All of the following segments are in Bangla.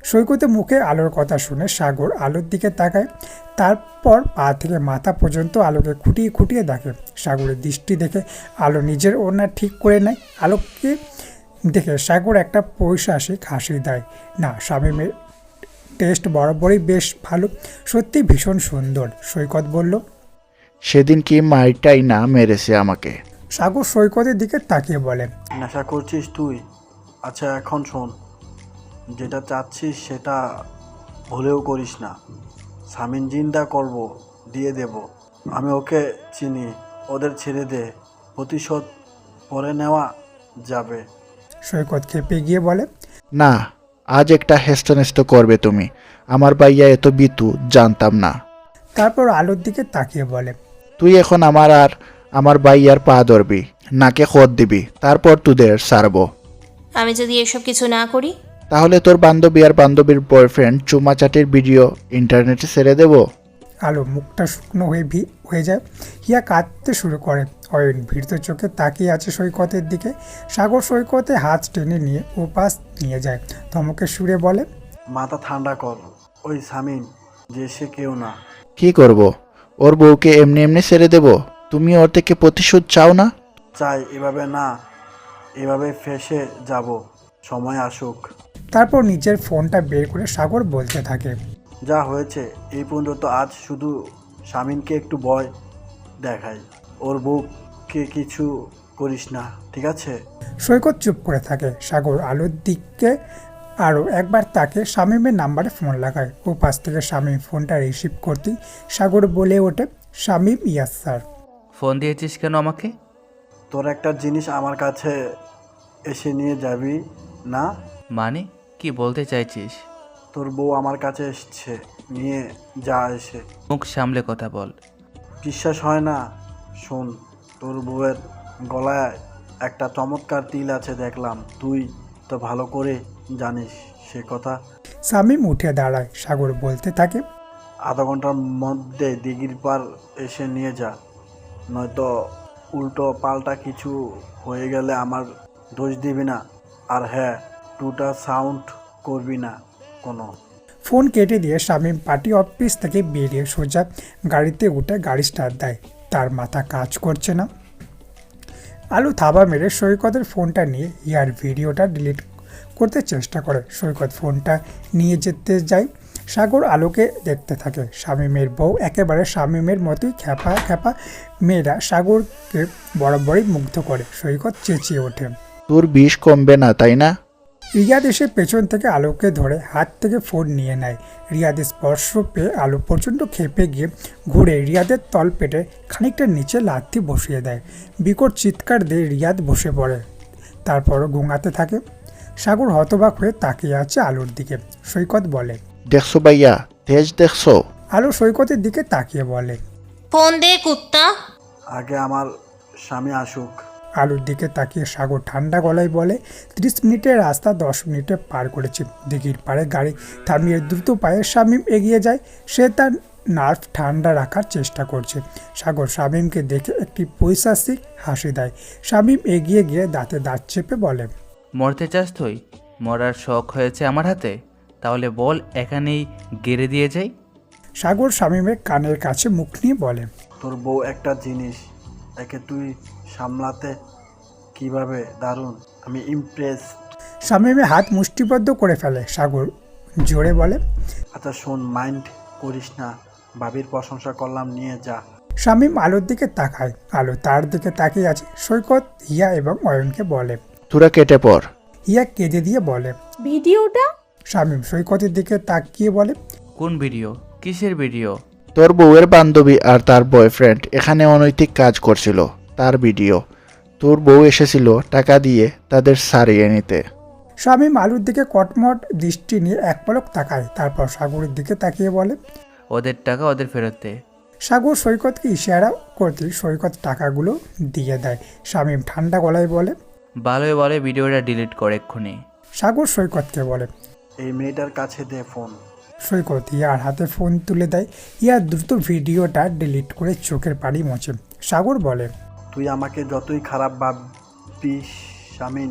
সৈকতের মুখে আলোর কথা শুনে সাগর আলোর দিকে তাকায়। তারপর পা থেকে মাথা পর্যন্ত আলোকে খুঁটিয়ে খুঁটিয়ে দেখে। সাগরের দৃষ্টি দেখে আলো নিজের ওড়না ঠিক করে নেয়। আলোকে দেখে সাগর একটা পৈশাসিক হাসি দেয়। না, শামীমের টেস্ট বরাবরই বেশ ভালো, সত্যি ভীষণ সুন্দর। সৈকত বলল। সেদিন কি মাইটাই না মেরেছে আমাকে। সাগর সৈকতের দিকে তাকিয়ে বলে। নেশা করছিস তুই? আচ্ছা এখন শোন, যেটা চাচ্ছিস সেটা ভুলেও করিস না। সামিন জিন্দা করব, দিয়ে দেব। আমি ওকে চিনি, ওদের ছেড়ে দে, প্রতিশোধ পরে নেওয়া যাবে। সৈকত খেপে গিয়ে বলে। না, আজ একটা হেস্তনেস্ত করবে তুমি। আমার ভাইয়া এত বিতু জানতাম না। তারপর আলোর দিকে তাকিয়ে বলে। তুই এখন আমার আর আমার ভাইয়ার পা ধরবি, নাকে খত দিবি, তারপর তোদের সারবো। আমি যদি এসব কিছু না করি? তাহলে তোর বান্ধবী আর বান্ধবীর বয়ফ্রেন্ড চুমাচাটির ভিডিও ইন্টারনেটে ছেড়ে দেব। আলো মুখটা শুকনো হয়ে যায়। হিয়া কাঁদতে শুরু করে। অয়ন ভীত চোখে তাকিয়ে আছে সৈকতের দিকে। সাগর সৈকতে হাত টেনে নিয়ে ওপাশ নিয়ে যায়। ধমকে সুরে বলে। মাথা ঠান্ডা কর, ওই সামিন যে সে কেউ না। কি করব? ওর বউকে এমনি এমনি ছেড়ে দেব? তুমি ওর থেকে প্রতিশোধ চাও না? চাই, এভাবে না, এভাবে ফেসে যাব, সময় আসুক। তারপর নিজের ফোনটা বের করে সাগর বলতে থাকে। যা হয়েছে এই পর্যন্ত, আজ শুধু স্বামীনকে একটু ভয় দেখাই, ওর বউকে কিছু করিস না, ঠিক আছে? সৈকত চুপ করে থাকে। সাগর আলোর দিকে আরও একবার তাকে শামীমের নাম্বারে ফোন লাগায়। ও পাশ থেকে শামীম ফোনটা রিসিভ করতেই সাগর বলে ওঠে। Shamim, yes sir. ফোন দিয়েছিস কেন আমাকে? তোর একটা জিনিস আমার কাছে এসে নিয়ে যাবি না? মানে কি বলতে চাইছিস? তোর বউ আমার কাছে এসছে, নিয়ে যা এসে। মুখ সামলে কথা বল। বিশ্বাস হয় না? শোন, তোর বউয়ের গলায় একটা চমৎকার তিল আছে দেখলাম, তুই তো ভালো করে জানিস সে কথা। শামীম উঠে দাঁড়ায়। সাগর বলতে থাকে। আধা ঘন্টার মধ্যে দিঘির পার এসে নিয়ে যা, নয়তো উল্টো পাল্টা কিছু হয়ে গেলে আমার দোষ দিবি না। আর হ্যাঁ, টুটা সাউন্ড করবি না কোনো। ফোন কেটে দিয়ে শামীম পার্টি অফিস থেকে বেরিয়ে সোজা গাড়িতে উঠে গাড়ি স্টার্ট দেয়। তার মাথা কাজ করছে না। আলু থাবা মেরে সৈকতের ফোনটা নিয়ে ইয়ার ভিডিওটা ডিলিট করতে চেষ্টা করে। সৈকত ফোনটা নিয়ে যেতে যায়। সাগর আলোকে দেখতে থাকে। শামীমের বউ একেবারে শামীমের মতোই খ্যাপা খ্যাপা মেয়েরা সাগরকে বরাবরই মুগ্ধ করে। সৈকত চেঁচিয়ে ওঠে। তোর বিষ কমবে না, তাই না? রিয়াদ এসে পেছন থেকে আলোকে ধরে হাত থেকে ফোন নিয়ে নেয়। রিয়াদের স্পর্শ পেয়ে আলো প্রচণ্ড ক্ষেপে গিয়ে ঘুরে রিয়াদের তলপেটে খানিকটা নিচে লাথি বসিয়ে দেয়। বিকট চিৎকার দিয়ে রিয়াদ বসে পড়ে। তারপরও ঘুমাতে থাকে। সাগর হতবাক হয়ে তাকিয়ে আছে আলোর দিকে। সৈকত বলে। দেখছো ভাইয়া, তেজ দেখছো? আলো সৈকতের দিকে তাকিয়ে বলে। ফোন দে কুত্তা। আগে আমার স্বামী আসুক। আলুর দিকে তাকিয়ে সাগর ঠান্ডা গলায় বলে। 30 মিনিটের রাস্তা 10 মিনিটে পার করেছে। দিঘির পাড়ে গাড়ি থামিয়ে দ্রুত পায়ে শামীম এগিয়ে যায়। সে তার নার্ভ ঠান্ডা রাখার চেষ্টা করছে। সাগর শামীমকে দেখে একটি পৈশাচিক হাসি দেয়। শামীম এগিয়ে গিয়ে দাঁতে দাঁত চেপে বলে। মরতে চাস তুই? মরার শখ হয়েছে আমার হাতে? তাহলে বল, এখানেই গেড়ে দিয়ে যাই। সাগর শামীমের কানের কাছে মুখ নিয়ে বলে। তোর বউ একটা জিনিস, একে তুই সামলাতে কিভাবে দারুণ, আমি ইমপ্রেস। শামীমের হাত মুষ্টিবদ্ধ করে ফেলে। সাগর জোরে বলে। আচ্ছা শোন, মাইন্ড করিস না, ভাবির প্রশংসা করলাম, নিয়ে যা। শামীম আলোর দিকে তাকায়। আলো তার দিকে তাকিয়ে আছে। সৈকত, হিয়া এবং অয়নকে বলে। তোরা কেটে পড়। হিয়া কেঁদে দিয়ে বলে। ভিডিওটা? শামীম সৈকতের দিকে তাকিয়ে বলে। কোন ভিডিও? কিসের ভিডিও? তোর বউয়ের বান্ধবী আর তার বয়ফ্রেন্ড এখানে অনৈতিক কাজ করছিল, তার ভিডিও। তোর বউ এসেছিল টাকা দিয়ে তাদের সারিয়ে নিতে। শামীম আলুর দিকে কটমট দৃষ্টি নিয়ে এক পলক তাকায়। তারপর সাগরের দিকে তাকিয়ে বলে। ওদের টাকা ওদের ফেরত দে। সাগর সৈকতকে ইশারা করতে সৈকত টাকাগুলো দিয়ে দেয়। শামীম ঠান্ডা গলায় বলে। ভালোই বলে ভিডিওটা ডিলিট কর এক্ষুনি। সাগর সৈকতকে বলে। এই মেয়েটার কাছে দে ফোন। সৈকত ইয়ার হাতে ফোন তুলে দেয়। ইয়া দ্রুত ভিডিওটা ডিলিট করে চোখের পানি মোছে। সাগর বলে। তুই আমাকে যতই খারাপ ভাবিস শামিন,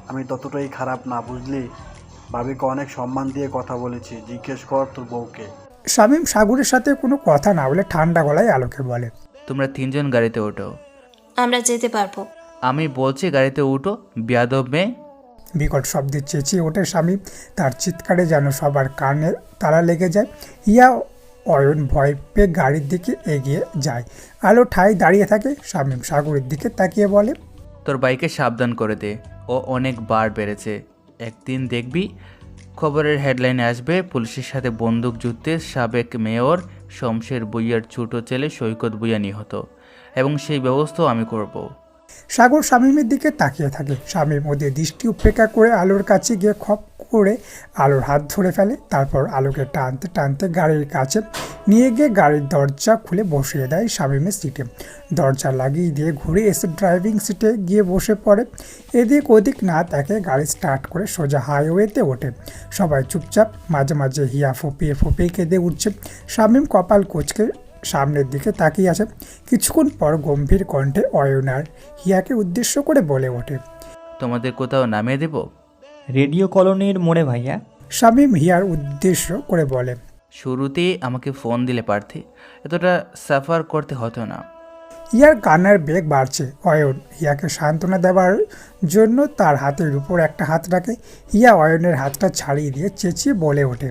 আমি ততটাই খারাপ না, বুঝলি? ভাবিকে অনেক সম্মান দিয়ে কথা বলেছি, জিজ্ঞেস কর তোর বউকে। শামীম সাগরের সাথে কোনো কথা না বলে ঠান্ডা গলায় আলোকে বলে। তোমরা তিনজন গাড়িতে ওঠো। আমরা যেতে পারবো। আমি বলছি গাড়িতে উঠো, বেয়াদব মেয়ে। বিকট শব্দে চেঁচিয়ে ওঠে শামীম। তার চিৎকারে যেন সবার কানে তালা লেগে যায়। হিয়া অয়ন ভয় পেয়ে গাড়ির দিকে এগিয়ে যায়। আলো ঠাই দাঁড়িয়ে থাকে। শামীম সাগরের দিকে তাকিয়ে বলে, তোর বাইকে সাবধান করে দে, ও অনেক বার বেড়েছে। একদিন দেখবি খবরের হেডলাইনে আসবে পুলিশের সাথে বন্দুক যুদ্ধে সাবেক মেয়র শমশের ভূঁইয়ার ছোট ছেলে সৈকত ভূঁইয়া নিহত, এবং সেই ব্যবস্থাও আমি করব। সাগর শামীমের দিকে তাকিয়ে থাকে। শামীম ওদের দৃষ্টি উপেক্ষা করে আলোর কাছে গিয়ে খপ করে আলোর হাত ধরে ফেলে। তারপর আলোকে টানতে টানতে গাড়ির কাছে নিয়ে গিয়ে গাড়ির দরজা খুলে বসিয়ে দেয় শামীমের সিটে। দরজা লাগিয়ে দিয়ে ঘুরে এসে ড্রাইভিং সিটে গিয়ে বসে পড়ে। এদিক ওদিক না তাকে গাড়ি স্টার্ট করে সোজা হাইওয়েতে ওঠে। সবাই চুপচাপ, মাঝে মাঝে হিয়া ফুপিয়ে ফুপিয়ে কেঁদে উঠছে। শামীম কপাল কুঁচকে সামনের দিকে তাকিয়ে আছে। কিছুক্ষণ পর গম্ভীর কণ্ঠে অয়ন আর হিয়াকে উদ্দেশ্য করে বলে ওঠে, তোমাদের কোথাও নামিয়ে দেব? রেডিও কলোনির মোড়ে ভাইয়া। শামীম হিয়ার উদ্দেশ্য করে বলে, শুরুতেই আমাকে ফোন দিলে পারতে, এতটা সাফার করতে হতো না। হিয়ার কান্নার বেগ বাড়ছে। অয়ন হিয়াকে সান্ত্বনা দেওয়ার জন্য তার হাতের উপর একটা হাত রাখে। হিয়া অয়নের হাতটা ছাড়িয়ে দিয়ে চেঁচিয়ে বলে ওঠে,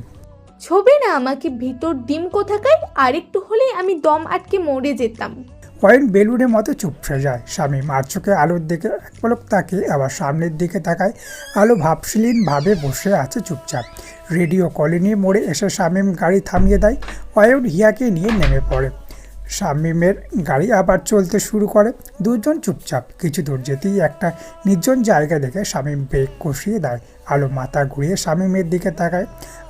ছবি না আমাকে, ভিতর ডিম কোথাকার, আরেকটু হলেই আমি দম আটকে মরে যেতাম। অয়ন বেলুনের মতো চুপসে যায়। শামীম আর চোখে আলোর দিকে এক পলক তাকিয়ে আবার সামনের দিকে তাকায়। আলো ভাবশীলভাবে বসে আছে চুপচাপ। রেডিও কলোনি মোড়ে এসে শামীম গাড়ি থামিয়ে দেয়। অয়ন হিয়াকে নিয়ে নেমে পড়ে। শামীমের গাড়ি আবার চলতে শুরু করে। দুজন চুপচাপ। কিছু দূর যেতেই একটা নির্জন জায়গা দেখে শামীম ব্রেক কষিয়ে দেয়। আলো মাথা ঘুরিয়ে শামীমের দিকে তাকায়।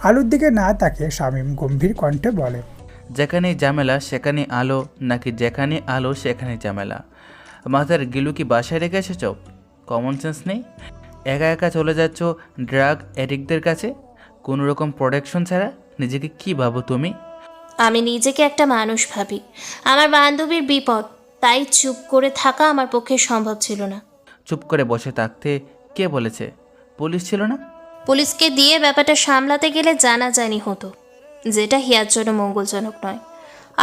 আলোর দিকে না তাকিয়ে শামীম গম্ভীর কণ্ঠে বলে, যেখানে ঝামেলা সেখানে আলো, নাকি যেখানে আলো সেখানে ঝামেলা? মাথার গিলু কি বাসায় রেখে এসেছ? কমন সেন্স নেই? একা একা চলে যাচ্ছ ড্রাগ অ্যাডিক্টদের কাছে কোনো রকম প্রোটেকশন ছাড়া। নিজেকে কি ভাবো তুমি? আমি নিজেকে একটা মানুষ ভাবি। আমার বান্ধবীর বিপদ, তাই চুপ করে থাকা আমার পক্ষে সম্ভব ছিল না। চুপ করে বসে থাকতে কে বলেছে? পুলিশ ছিল না? পুলিশকে দিয়ে ব্যাপারটা সামলাতে গেলে জানাজানি হতো, যেটা হিয়ার জন্য মঙ্গলজনক নয়।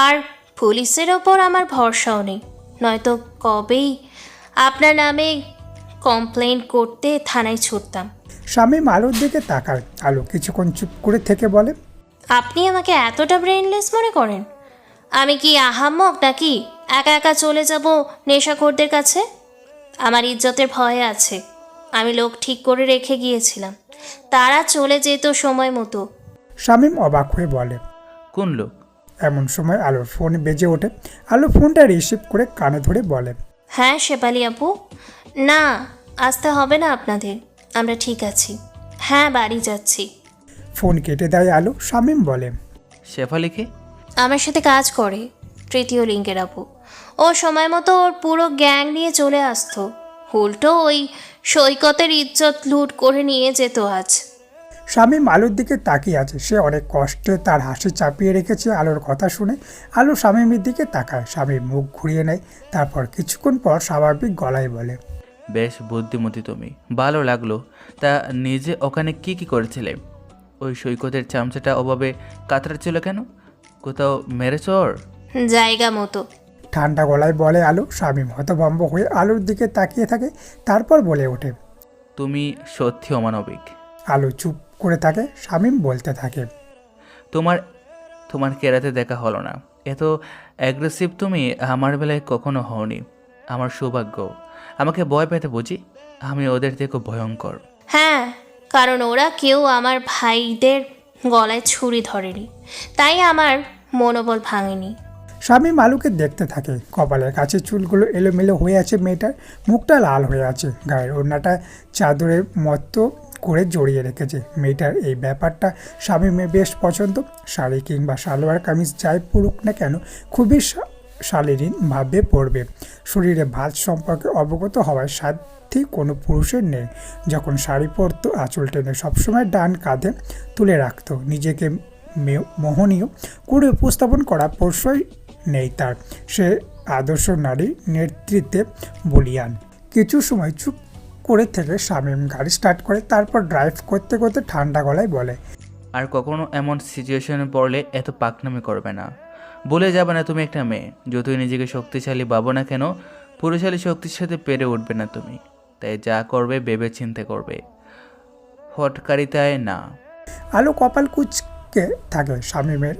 আর পুলিশের ওপর আমার ভরসাও নেই, নয়তো কবেই আপনার নামে কমপ্লেন করতে থানায় ছুটতাম। শামীম আলোর দিকে তাকায়। আলো কিছুক্ষণ চুপ করে থেকে বলে, আপনি আমাকে এতটা ব্রেনলেস মনে করেন? আমি কি আহাম্মক নাকি একা একা চলে যাব নেশাখোরদের কাছে? আমার ইজ্জতের ভয় আছে। আমি লোক ঠিক করে রেখে গিয়েছিলাম, তারা চলে যেত সময় মতো। শামীম অবাক হয়ে বলে, কোন লোক? এমন সময় আলোর ফোন বেজে ওঠে। আলো ফোনটা রিসিভ করে কানে ধরে বলে, হ্যাঁ শেফালি আপু, না আসতে হবে না আপনাদের, আমরা ঠিক আছি। হ্যাঁ বাড়ি যাচ্ছি। ফোন কেটে দেয় আলো। শামীম বলে, শেফালিকে? আমার সাথে কাজ করে, তৃতীয় লিঙ্কের আপু। ও সময় মতো ওর পুরো গ্যাং নিয়ে চলে আসতো, উল্টো ওই সৈকতের ইজ্জত লুট করে নিয়ে যেত আজ। শামীম আলোর দিকে তাকিয়ে আছে। সে অনেক কষ্টে তার হাসি চাপিয়ে রেখেছে আলোর কথা শুনে। আলো শামীমের দিকে তাকায়। শামীম মুখ ঘুরিয়ে নেয়। তারপর কিছুক্ষণ পর স্বাভাবিক গলায় বলে, বেশ বুদ্ধিমতী তুমি, ভালো লাগলো। তা নিজে ওখানে কি কি করেছিলে? ওই সৈকতের চামচাটা ওভাবে কাতরাচ্ছিল কেন? কোথাও মেরেছ ওর? জায়গা মতো। ঠান্ডা গলায় বলে আলো। শামীম হতভম্ব হয়ে আলোর দিকে তাকিয়ে থাকে। তারপর বলে ওঠে, তুমি সত্যি অমানবিক। আলো চুপ করে থাকে। শামীম বলতে থাকে, তোমার কেরাতে দেখা হলো না। এত অ্যাগ্রেসিভ তুমি আমার বেলায় কখনো হওনি। আমার সৌভাগ্য। আমাকে ভয় পেতে বুঝি? আমি ওদের থেকে ভয়ঙ্কর। হ্যাঁ, কারণ ওরা কেউ আমার ভাইদের গলায় ছুরি ধরেনি, তাই আমার মনোবল ভাঙেনি। শামীম আলোকে দেখতে থাকে। কপালের কাছে চুলগুলো এলোমেলো হয়ে আছে মেয়েটার। মুখটা লাল হয়ে আছে। গায়ের ওড়নাটা চাদরের মতো করে জড়িয়ে রেখেছে। মেয়েটার এই ব্যাপারটা শামীমের বেশ পছন্দ। শাড়ি কিংবা সালোয়ার কামিজ যাই পরুক না কেন খুবই শালীনভাবে পরবে। শরীরে ভাঁজ সম্পর্কে অবগত হওয়ার সাথে কোনো পুরুষের নেই। যখন শাড়ি পরতো আঁচল টেনে সবসময় ডান কাঁধে তুলে রাখতো। নিজেকে মোহনীয় করে উপস্থাপন করা প্রশ্রয় নেই তার। সে আদর্শ নারী নেতৃত্বে বলিয়ান। কিছু সময় চুপ করে থেকে শামীম গাড়ি স্টার্ট করে, তারপর ড্রাইভ করতে করতে ঠান্ডা গলায় বলে, আর কখনো এমন সিচুয়েশনে পড়লে এত পাকনামি করবে না। বলে যাবে না তুমি একটা মেয়ে, যতই নিজেকে শক্তিশালী ভাবো না কেন, পুরুষালী শক্তির সাথে পেরে উঠবে না তুমি। তাই যা করবে ভেবে চিন্তে করবে, হটকারিতায় না। আলো কপাল কুঁচকে থাকে। শামীমের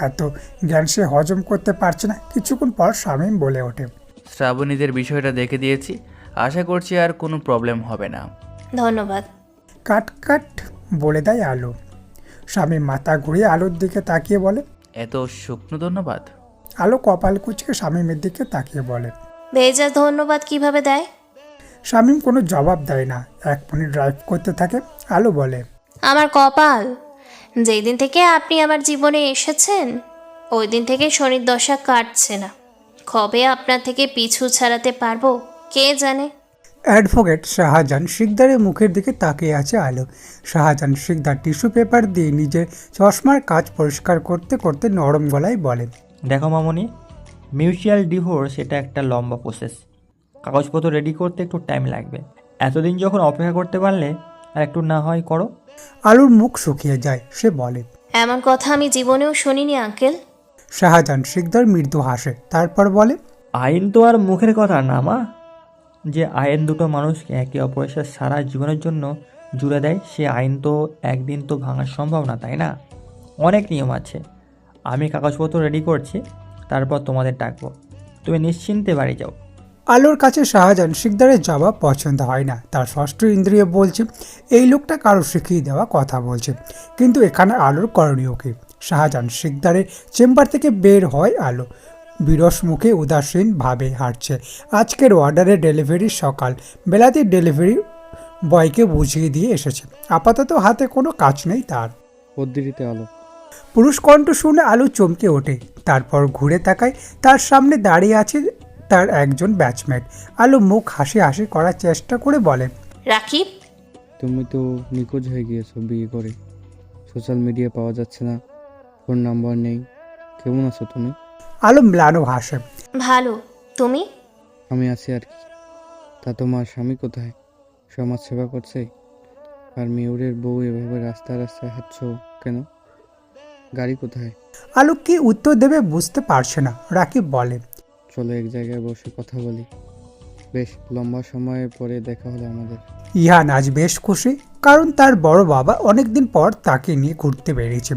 এত জ্ঞান সে হজম করতে পারছে না। কিছুক্ষণ পর শামীম বলে ওঠে, শ্রাবণীদের বিষয়টা দেখে দিয়েছি, আশা করছি আর কোনো প্রবলেম হবে না। ধন্যবাদ। কাট কাট বলে দেয় আলো। শামীম মাথা ঘুরিয়ে আলোর দিকে তাকিয়ে বলে, এত শুকনো ধন্যবাদ। আলো কপাল কুঁচকে শামীমের দিকে তাকিয়ে বলে। ভেজা ধন্যবাদ কিভাবে দেয়? শামীম কোনো জবাব দেয় না। 1 মিনিট ড্রাইভ করতে থাকে। আলো বলে, আমার কপাল, যেই দিন থেকে আপনি আমার জীবনে এসেছেন ওই দিন থেকে শনির দশা কাটছে না। কবে আপনার থেকে পিছু ছাড়াতে পারবো কে জানে। অ্যাডভোকেট শাহজাহান শিকদারের মুখের দিকে তাকিয়ে আছে আলো। শাহজাহান শিকদার টিস্যু পেপার দিয়ে নিজের চশমার কাজ পরিষ্কার করতে করতে নরম গলায় বলে, দেখো মামনি, মিউচুয়াল ডিভোর্স এটা একটা লম্বা প্রসেস। কাগজপত্র রেডি করতে একটু টাইম লাগবে। এতদিন যখন অপেক্ষা করতে পারলে আর একটু না হয় করো। আলোর মুখ শুকিয়ে যায়। সে বলে, এমন কথা আমি জীবনেও শুনিনি আঙ্কেল। শাহজাহান শিকদার মৃদু হাসে, তারপর বলে, আইন তো আর মুখের কথা না মা। যে আইন দুটো মানুষকে একে অপরের সাথে সারা জীবনের জন্য জুড়ে দেয়, সে আইন তো একদিন তো ভাঙা সম্ভব না, তাই না? অনেক নিয়ম আছে। আমি কাগজপত্র রেডি করছি, তারপর তোমাদের ডাকবো। তুমি নিশ্চিন্তে বাড়ি যাও। আলোর কাছে শাহজাহান শিকদারের জবাব পছন্দ হয় না। তার ষষ্ঠ ইন্দ্রিয় বলছে এই লোকটা কারো শিখিয়ে দেওয়া কথা বলছে। কিন্তু এখানে আলোর করণীয় কি? শাহজাহান শিকদারের চেম্বার থেকে বের হয় আলো। বিরস মুখে উদাসীন ভাবে হাঁটছে। আজকের অর্ডারে ডেলিভারির সকাল বেলাতে ডেলিভারি বয়কে বুঝিয়ে দিয়ে এসেছে। আপাতত হাতে কোনো কাজ নেই তার। পদ্ধতিতে আলো। পুরুষ কণ্ঠ শুনে আলো চমকে ওঠে। তারপর ঘুরে তাকায়। তার সামনে দাঁড়িয়ে আছে তার একজন ব্যাচমেট। আলো মুখ হাসি হাসি করার চেষ্টা করে বলে, রাকিব, তুমি তো নিখোঁজ হয়ে গিয়েছো বিয়ে করে। সোশ্যাল মিডিয়া পাওয়া যাচ্ছে না, ফোন নাম্বার নেই। কেমন আছো তুমি? আলো ম্লানো হাসে। ভালো, তুমি? আমি আছি আর কি। তা তোমার স্বামী কোথায়? সমাজ সেবা করছে? আর মেয়রের বউ এভাবে রাস্তায় রাস্তায় হাঁটছো কেন? গাড়ি কোথায়? আলো কি উত্তর দেবে বুঝতে পারছে না। রাকিব বলে, চলো এক জায়গায় বসে কথা বলি। বেশ লম্বা সময় পরে দেখা হলো আমাদের। ইহান আজ বেশ খুশি, কারণ তার বড় বাবা অনেকদিন পর তাকে নিয়ে ঘুরতে বেরিয়েছে।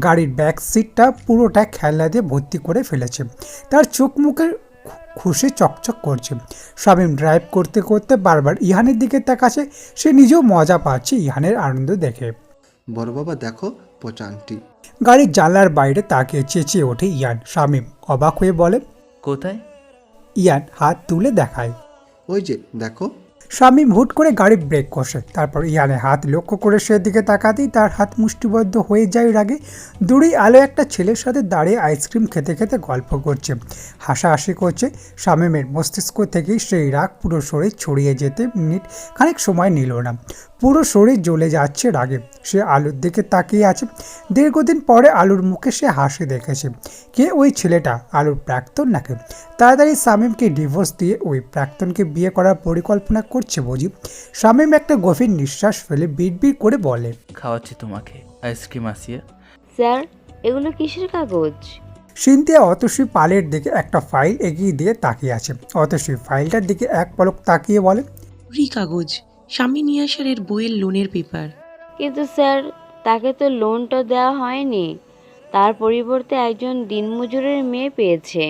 গাড়ির ব্যাক সিটটা পুরোটা খেলনা দিয়ে ভর্তি করে ফেলেছে। তার চোখ মুখে খুশি চকচক করছে। শামীম ড্রাইভ করতে করতে বারবার ইহানের দিকে তাকাচ্ছে। সে নিজেও মজা পাচ্ছে ইহানের আনন্দ দেখে। বড় বাবা দেখো পচা আন্টি। গাড়ির জানলার বাইরে তাকিয়ে চেঁচিয়ে ওঠে ইয়ান। শামীম অবাক হয়ে বলে, কোথায়? ইয়ান হাত তুলে দেখায়। ওই যে দেখো। শামীম হুট করে গাড়ি ব্রেক কষে। তারপর ইয়ানের হাত লক্ষ্য করে সেদিকে তাকাতেই তার হাত মুষ্টিবদ্ধ হয়ে যায় রাগে। দূরেই আলো একটা ছেলের সাথে দাঁড়িয়ে আইসক্রিম খেতে খেতে গল্প করছে, হাসাহাসি করছে। শামীমের মস্তিষ্ক থেকেই সেই রাগ পুরো শরীর ছড়িয়ে যেতে মিনিট খানিক সময় নিল না। পুরো শরীর জ্বলে যাচ্ছে রাগে। সে আলুর দিকে তাকিয়ে আছে। দীর্ঘদিন পরে আলুর মুখে সে হাসি দেখেছে। কে ওই ছেলেটা? আলুর প্রাক্তন নাকি? তাড়াতাড়ি শামীমকে ডিভোর্স দিয়ে ওই প্রাক্তনকে বিয়ে করার পরিকল্পনা করছে বুঝি। শামীম একটা গভীর নিঃশ্বাস ফেলে বিড়বিড় করে বলে, খাওয়াচ্ছি তোমাকে আইসক্রিম। আসিয়া, স্যার, এগুলো কিসের কাগজ? সিনথিয়া অতসী পালের দিকে একটা ফাইল এগিয়ে দিয়ে তাকিয়ে আছে। অতসী ফাইলটার দিকে এক পলক তাকিয়ে বলে, কাগজ, স্বামী নিয়াসারের বইয়ের লোনের পেপার। কিন্তু স্যার, তাকে তো লোনটা দেওয়া হয়নি। তার পরিবর্তে একজন দিনমজুরের মেয়ে পেয়েছে।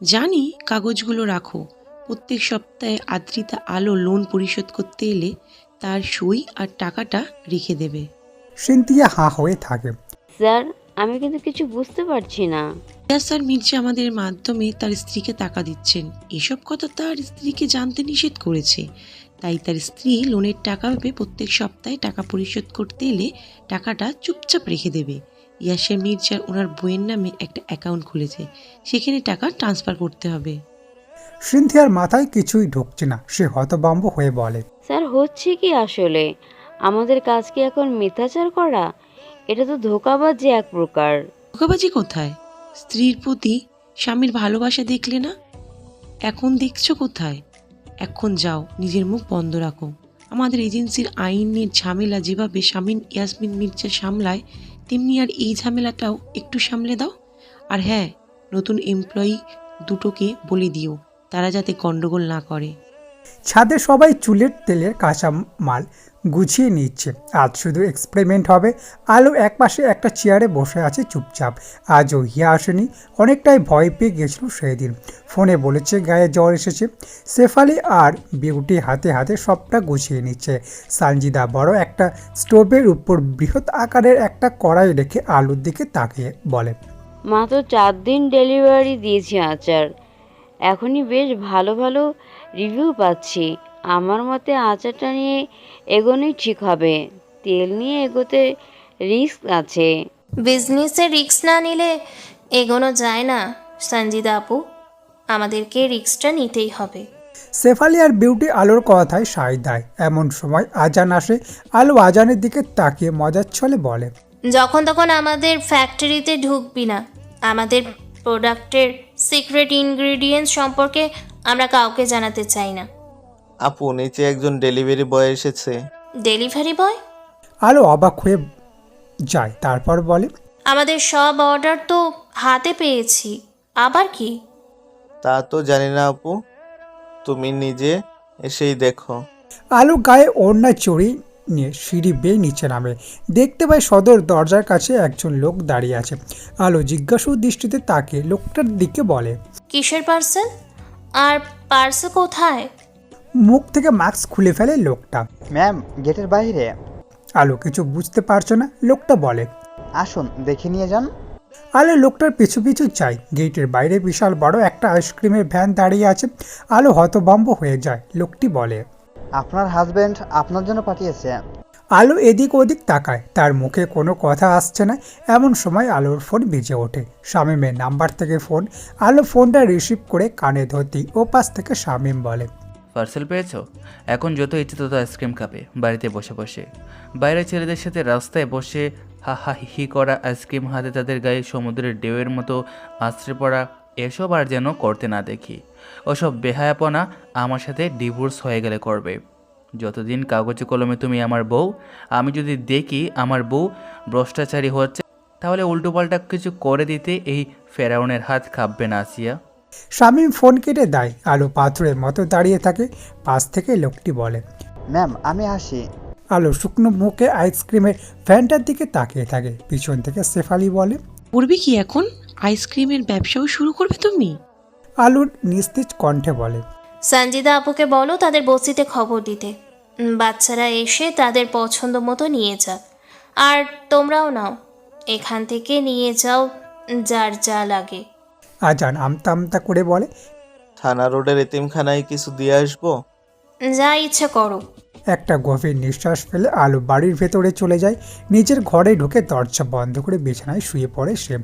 জানি, কাগজগুলো রাখো। প্রত্যেক সপ্তাহে আদ্রিতা আলো লোন পরিশোধ করতে এলে তার সই আর টাকাটা রেখে দেবে। সিনথিয়া হাঁ হয়ে থাকে। স্যার, আমি কিন্তু কিছু বুঝতে পারছি না। স্যার, মির্জা আমাদের মাধ্যমে তার স্ত্রীকে টাকা দিচ্ছেন। এসব কথা তার স্ত্রীকে জানতে নিষেধ করেছে। তাই তার স্ত্রী লোনের টাকা ভেবে প্রত্যেক সপ্তাহে টাকা পরিশোধ করতে এলে টাকাটা চুপচাপ রেখে দেবে। ইয়াসের মির্জার ওনার বইয়ের নামে একটা অ্যাকাউন্ট খুলেছে, সেখানে টাকা ট্রান্সফার করতে হবে। সিনথিয়ার মাথায় কিছুই ঢুকছে না। সে হতভম্ব হয়ে বলে, স্যার, হচ্ছে কি আসলে? আমাদের কাজ কি এখন মিথ্যাচার করা? এটা তো ধোঁকাবাজি এক প্রকার। ধোঁকাবাজি কোথায়? স্ত্রীর প্রতি স্বামীর ভালোবাসা দেখলে না? এখন দেখছো কোথায়? এখন যাও, নিজের মুখ বন্ধ রাখো। আমাদের এজেন্সির আইনের ঝামেলা যেভাবে শামীম ইয়াসমিন মির্জা সামলায়, তেমনি আর এই ঝামেলাটাও একটু সামলে দাও। আর হ্যাঁ, নতুন এমপ্লয়ি দুটোকে বলে দিও তারা যাতে গন্ডগোল না করে। ছাদে সবাই চুলের তেলের কাঁচা মাল গুছিয়ে নিচ্ছে। আজ শুধু এক্সপেরিমেন্ট হবে। আলো একপাশে একটা চেয়ারে বসে আছে চুপচাপ। আজও হিয়া আসেনি, অনেকটাই ভয় পেয়ে গেছিল সেদিন। ফোনে বলেছে গায়ে জ্বর এসেছে। শেফালি আর বিউটি হাতে হাতে সবটা গুছিয়ে নিচ্ছে। সানজিদা বড় একটা স্টোভের উপর বৃহৎ আকারের একটা কড়াই রেখে আলুর দিকে তাকিয়ে বলে, মাত্র 4 দিন ডেলিভারি দিয়েছি আচার, এখনই বেশ ভালো ভালো রিভিউ পাচ্ছি। আমার মতে আচারটা নিয়ে এগোনোই ঠিক হবে। তেল নিয়ে এগোতে রিস্ক আছে। বিজনেসে রিস্ক না নিলে এগোনো যায় না সঞ্জিদা আপু, আমাদেরকে রিস্কটা নিতেই হবে। শেফালি আর বিউটি আলোর কথায় সায় দেয়। এমন সময় আজান আসে। আলো আজানের দিকে তাকিয়ে মজার ছলে বলে, যখন তখন আমাদের ফ্যাক্টরিতে ঢুকবি না। আমাদের প্রোডাক্টের সিক্রেট ইনগ্রিডিয়েন্টস সম্পর্কে আমরা কাউকে জানাতে চাই না। আপু, নিচে একজন ডেলিভারি বয় এসেছে। Delivery boy? আলো অবাক হয়ে যায়, তারপর বলে, আমাদের সব অর্ডার তো হাতে পেয়েছি, আবার কি? তা তো জানি না আপু, তুমি নিজে এসেই দেখো। আলো গায়ে ওড়না চড়ি নিয়ে সিঁড়ি বেয়ে নিচে নামে। দেখতে পায় সদর দরজার কাছে একজন লোক দাঁড়িয়ে আছে। আলো জিজ্ঞাসু দৃষ্টিতে তাকিয়ে লোকটার দিকে বলে, কিসের পার্সেল? আর পার্সেল কোথায়? মুখ থেকে মাস্ক খুলে ফেলে লোকটা। ম্যাম, গেটের বাইরে। আলো কিছু বুঝতে পারছে না। লোকটা বলে, আসুন দেখে নিয়ে যান। আলো লোকটার পিছু পিছু চাই। গেটের বাইরে বিশাল বড় একটা আইসক্রিমের ভ্যান দাঁড়িয়ে আছে। আলো হতভম্ব হয়ে যায়। লোকটি বলে, আপনার হাজবেন্ড আপনার জন্য পাঠিয়েছে। আলো এদিক ওদিক তাকায়, তার মুখে কোনো কথা আসছে না। এমন সময় আলোর ফোন বেজে ওঠে। শামীমের নাম্বার থেকে ফোন। আলো ফোনটা রিসিভ করে কানে ধরতেই ও পাশ থেকে শামীম বলে, পার্সেল পেয়েছো? এখন যত ইচ্ছে তত আইসক্রিম খাবে বাড়িতে বসে বসে। বাইরে ছেলেদের সাথে রাস্তায় বসে হা হা হি করা, আইসক্রিম হাতে তাদের গায়ে সমুদ্রের ঢেউয়ের মতো আছড়ে পড়া, এসব আর যেন করতে না দেখি। ওসব বেহায়াপনা আমার সাথে ডিভোর্স হয়ে গেলে করবে। যতদিন কাগজে কলমে তুমি আমার বউ, আমি যদি দেখি আমার বউ ভ্রষ্টাচারী হচ্ছে, তাহলে উল্টোপাল্টা কিছু করে দিতে এই ফেরাউনের হাত কাঁপবে না আসিয়া। শামীম ফোন কেটে দেয়। আলো পাথরের মতো দাঁড়িয়ে থাকে। পাশ থেকে লোকটি বলে, ম্যাম আমি আসি। আলো শুকনো মুখে আইসক্রিমের ভ্যানটার দিকে তাকিয়ে থাকে। পিছন থেকে শেফালি বলে, করবে কি এখন? আইসক্রিমের ব্যবসাও শুরু করবে তুমি? আলুর নিস্তেজ কণ্ঠে বলে, সঞ্জিদা আপুকে বলো তাদের বস্তিতে খবর দিতে। বাচ্চারা এসে তাদের পছন্দ মতো নিয়ে যাক। আর তোমরাও নাও, এখান থেকে নিয়ে যাও যার যা লাগে। আজান আমতা আমতা করে বলে, থানা রোডের এতিমখানায় কিছু দিয়ে আসবো? যা ইচ্ছে করো। একটা গভীর নিঃশ্বাস ফেলে আলো বাড়ির ভেতরে চলে যায়। নিজের ঘরে ঢুকে দরজা বন্ধ করে বিছানায় শুয়ে পড়ে সে।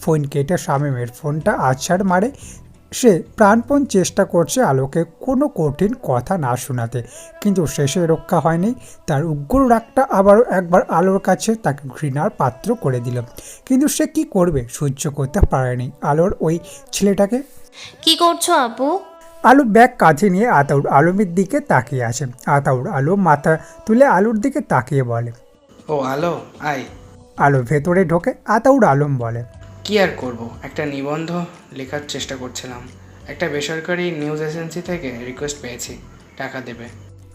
ফোন কেটে শামীমের ফোনটা আছাড় মারে। সে প্রাণপণ চেষ্টা করছে আলোকে কোনো কঠিন কথা না শোনাতে, কিন্তু শেষে রক্ষা হয়নি। তার উগ্র রাগটা আবারও একবার আলোর কাছে তাকে ঘৃণার পাত্র করে দিল। কিন্তু সে কি করবে, সহ্য করতে পারেনি আলোর ওই ছেলেটাকে। কি করছো আপু? আলু ব্যাগ কাঁধে নিয়ে আতাউর আলমের দিকে তাকিয়ে আছে। আতাউর আলম মাথা তুলে আলুর দিকে তাকিয়ে বলে, ও আলো আয়। আলো ভেতরে ঢোকে। আতাউর আলম বলে, কি আর করব, একটা নিবন্ধ লেখার চেষ্টা করছিলাম। একটা বেসরকারি নিউজ এজেন্সি থেকে রিকোয়েস্ট পেয়েছি, টাকা দেবে।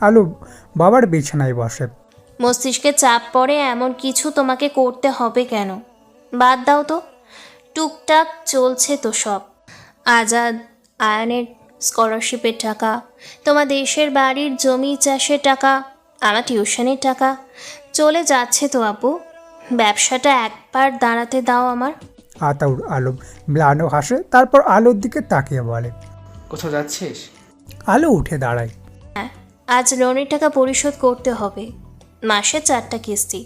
আলু বাবার বিছানায় বসে। মস্তিষ্কে চাপ পড়ে এমন কিছু তোমাকে করতে হবে কেন? বাদ দাও তো, টুকটাক চলছে তো সব। আজাদ আয়নের স্কলারশিপের টাকা, তোমার দেশের বাড়ির জমি চাষের টাকা, আমার টিউশনের টাকা চলে যাচ্ছে তো আপু। ব্যবসাটা একবার দাঁড়াতে দাও আমার। আতাউর আলম ম্লানো হাসে, তারপর আলোর দিকে তাকিয়ে বলে, কোথাও যাচ্ছিস? আলো উঠে দাঁড়ায়। হ্যাঁ, আজ লোনের টাকা পরিশোধ করতে হবে। মাসে 4টা কিস্তি।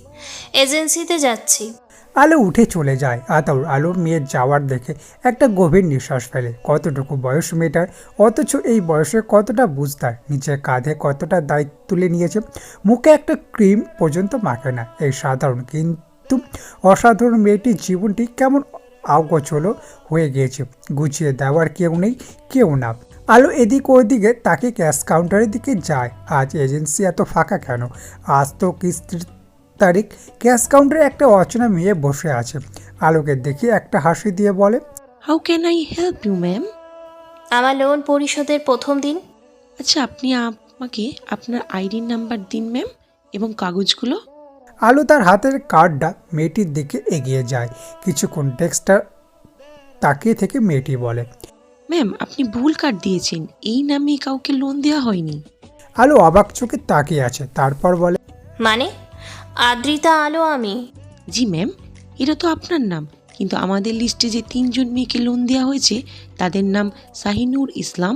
এজেন্সিতে যাচ্ছি। আলো উঠে চলে যায়। আতাউর আলম মেয়ের যাওয়ার দেখে একটা গভীর নিঃশ্বাস ফেলে। কতটুকু বয়স মেয়েটার, অথচ এই বয়সে কতটা বুঝতার, নিজের কাঁধে কতটা দায়িত্ব তুলে নিয়েছে। মুখে একটা ক্রিম পর্যন্ত মাখে না। এই সাধারণ কিন্তু অসাধারণ মেয়েটির জীবনটি কেমন অগোছলো হয়ে গিয়েছে। গুছিয়ে দেওয়ার কেউ নেই, কেউ না। আলো এদিক ওদিকে তাকে ক্যাশ কাউন্টারের দিকে যায়। আজ এজেন্সি এত ফাঁকা কেন? আজ তো কিস্তির তারিখ। ক্যাশ কাউন্টারে একটা অচেনা মেয়ে বসে আছে। আলোকে দেখে একটা হাসি দিয়ে বলে, how can I help you ma'am? আমার লোন পরিশোধের প্রথম দিন। আচ্ছা, আপনি আমাকে আপনার আইডি নাম্বার দিন ম্যাম, এবং কাগজগুলো। আলো তার হাতের কার্ডটা মেয়েটির দিকে এগিয়ে যায়। কিছুক্ষণ ডেস্কটা তাকিয়ে থেকে মেয়েটি বলে, ম্যাম, আপনি ভুল কার্ড দিয়েছেন, এই নামে কাউকে লোন দেওয়া হয়নি। আলো অবাক চোখে তাকিয়ে আছে, তারপর বলে, মানে আদ্রিতা আলো আমি? জি ম্যাম, এটা তো আপনার নাম, কিন্তু আমাদের লিস্টে যে 3 জন মেয়েকে লোন দেওয়া হয়েছে তাদের নাম শাহিনুর ইসলাম,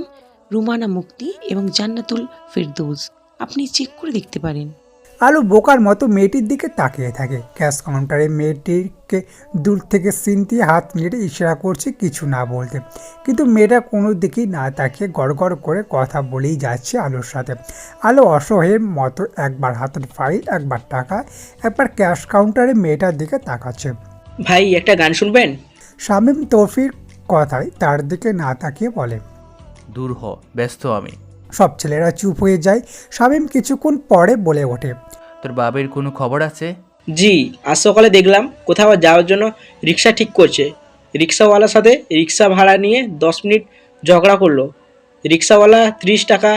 রুমানা মুক্তি এবং জান্নাতুল ফেরদৌস। আপনি চেক করে দেখতে পারেন। আলো বোকার মতো মেয়েটির দিকে তাকিয়ে থাকে। ক্যাশ কাউন্টারে মেয়েটিকে দূর থেকে সিনথিয়া হাত নেড়ে ইশারা করছে কিছু না বলতে, কিন্তু মেয়েটা কোনো দিকেই না তাকিয়ে গড়গড় করে কথা বলেই যাচ্ছে আলোর সাথে। আলো অসহায়ের মতো একবার হাতের ফাইল, একবার টাকা, একবার ক্যাশ কাউন্টারে মেয়েটার দিকে তাকাচ্ছে। ভাই, একটা গান শুনবেন? শামীম তৌফির কথায় তার দিকে না তাকিয়ে বলে, দূর হ, ব্যস্ত আমি। সব ছেলেরা চুপ হয়ে যায়। শামীম কিছুক্ষণ পরে বলে ওঠে, তোর বাবের কোনো খবর আছে? জি, আজ সকালে দেখলাম কোথাও যাওয়ার জন্য রিক্সা ঠিক করছে। রিক্সাওয়ালার সাথে রিক্সা ভাড়া নিয়ে 10 মিনিট ঝগড়া করলো। রিক্সাওয়ালা 30 টাকা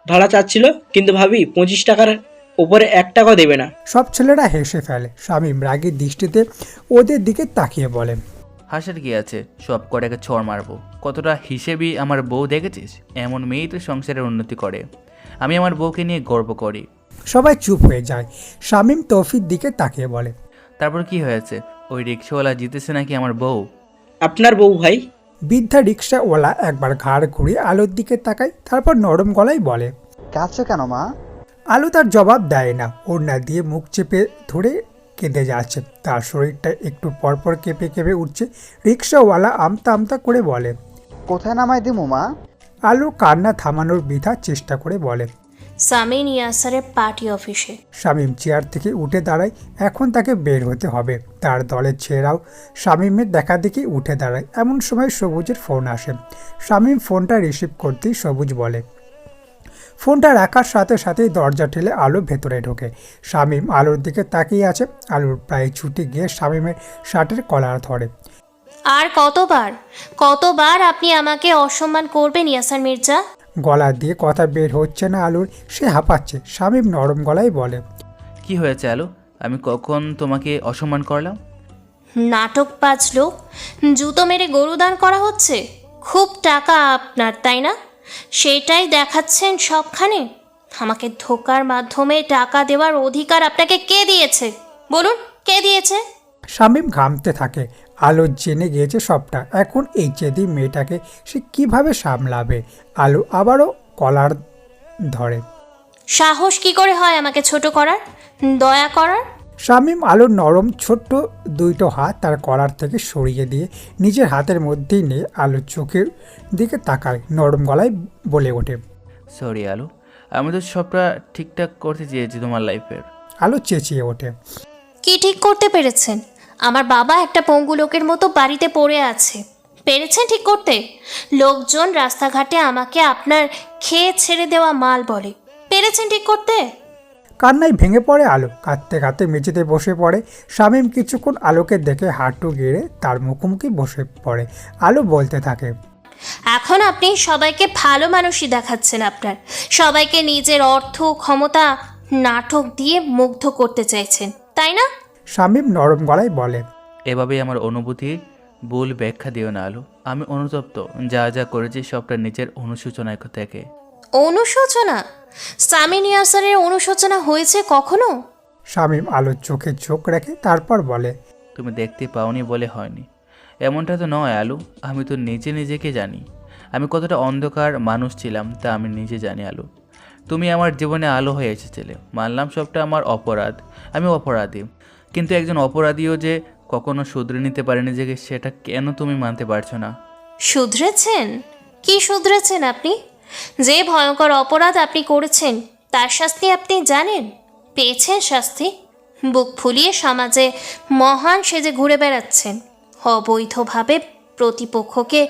ভাড়া চাচ্ছিল, কিন্তু ভাবি 25 টাকার উপরে 1 টাকাও দেবে না। সব ছেলেরা হেসে ফেলে। শামীম রাগী দৃষ্টিতে ওদের দিকে তাকিয়ে বলে, হাসার কি আছে, সব কটাকে ছড় মারবো। কতটা হিসেবেই আমার বউ দেখেছিস? এমন মেয়েই তো সংসারের উন্নতি করে। আমি আমার বউকে নিয়ে গর্ব করি। সবাই চুপ হয়ে যায়। শামীম তৌফির দিকে তাকিয়ে বলে, তারপর কি হয়েছে? ওই রিক্সাওয়ালা জিতেছে নাকি আমার বউ? আপনার বউ ভাই? বৃদ্ধা রিক্সাওয়ালা একবার ঘাড় ঘুরিয়ে আলোর দিকে তাকায়, তারপর নরম গলায় বলে, কাঁদছো কেন মা? আলো তার জবাব দেয় না। ওড়না দিয়ে মুখ চেপে ধরে কেঁদে যাচ্ছে। তার শরীরটা একটু পরপর কেঁপে কেঁপে উঠছে। রিক্সাওয়ালা আমতা আমতা করে বলে, কোথায় নামাই দিমু মা? আলো কান্না থামানোর বৃথা চেষ্টা করে বলে, সামিন ইয়াসারের পার্টি অফিসে। শামীম চেয়ার থেকে উঠে দাঁড়ায়। এখন তাকে বের হতে হবে। তার দলের ছেলেরাও শামীমের দেখা দেখি উঠে দাঁড়ায়। এমন সময় সবুজের ফোন আসে। শামীম ফোনটা রিসিভ করতেই সবুজ বলে, ফোনটা রাখার সাথে সাথেই দরজা ঠেলে আলো ভেতরে ঢোকে। শামীম আলোর দিকে তাকিয়ে আছে। আলোর প্রায় ছুটে গিয়ে শামীমের শার্টের কলার ধরে। আর কতবার আপনি আমাকে অসম্মান করবেন ইয়াসার মির্জা? গলা দিয়ে কথা বের হচ্ছে না আলোর, সে হাঁপাচ্ছে। শামীম নরম গলায় বলে, কি হয়েছে আলো? আমি কখন তোমাকে অসম্মান করলাম? নাটক বাজলো। জুতো মেরে গরু দান করা হচ্ছে। খুব টাকা আপনার, তাই না? সেটাই দেখাচ্ছেন সবখানে। আমাকে ধোকার মাধ্যমে টাকা দেওয়ার অধিকার আপনাকে কে দিয়েছে? বলুন, কে দিয়েছে? শামীম ঘামতে থাকে। আলো জেনে গিয়েছে সবটা। এখন এই জেদি মেয়েটাকে সে কিভাবে সামলাবে। আলো আবারও কলার ধরে। সাহস কি করে হয় আমাকে ছোট করার, দয়া করার? শামীম আলোর নরম ছোট্ট দুইটো হাত তার কলার থেকে সরিয়ে দিয়ে নিজের হাতের মধ্যেই নিয়ে আলোর চোখের দিকে তাকায়। নরম গলায় বলে ওঠে, সরি আলো, আমি তো সবটা ঠিকঠাক করতে চেয়েছি তোমার লাইফের। আলো চেঁচিয়ে ওঠে, কি ঠিক করতে পেরেছেন? আমার বাবা একটা পঙ্গু লোকের মতো বাড়িতে পড়ে আছে। পেরেছেন ঠিক করতে? লোকজন রাস্তাঘাটে আমাকে আপনার খেয়ে ছেড়ে দেওয়া মাল বলে। পেরেছেন ঠিক করতে? কান্নায় ভেঙে পড়ে আলো। কাঁদতে কাঁদতে মেঝেতে বসে পড়ে। শামীম কিছুক্ষণ আলোকে দেখে হাঁটু গেড়ে তার মুখোমুখি বসে পড়ে। আলো বলতে থাকে, এখন আপনি সবাইকে ভালো মানুষই দেখাচ্ছেন। আপনার সবাইকে নিজের অর্থ ক্ষমতা নাটক দিয়ে মুগ্ধ করতে চাইছেন, তাই না? শামীম নরম গলায় বলে, এভাবেই আমার অনুভূতির ভুল ব্যাখ্যা দিও না আলো। আমি অনুতপ্ত। যা যা করেছি সবটা নিজের অনুশোচনায় থেকে। অনুশোচনা? সামিন ইয়াসারের অনুশোচনা হয়েছে কখনো? শামীম আলোর চোখে চোখ রাখে, তারপর বলে, তুমি দেখতে পাওনি বলে হয়নি। এমনটা তো নয় আলু। আমি তো নিজেকে জানি। আমি কতটা অন্ধকার মানুষ ছিলাম তা আমি নিজে জানি আলু। তুমি আমার জীবনে আলো হয়ে এসেছিলে। মানলাম সবটা আমার অপরাধ, আমি অপরাধী। কিন্তু একজন অপরাধীও যে কখনো শুধরে নিতে পারে নিজেকে, সেটা কেন তুমি মানতে পারছো না? শুধরেছেন? কি শুধরেছেন আপনি? যে ভয়ঙ্কর অপরাধ আপনি করেছেন তার শাস্তি আপনি জানেন? পেয়েছেন শাস্তি? বুক ফুলিয়ে সমাজে মহান সেজে ঘুরে বেড়াচ্ছেন। অবৈধভাবে প্রতিপক্ষকে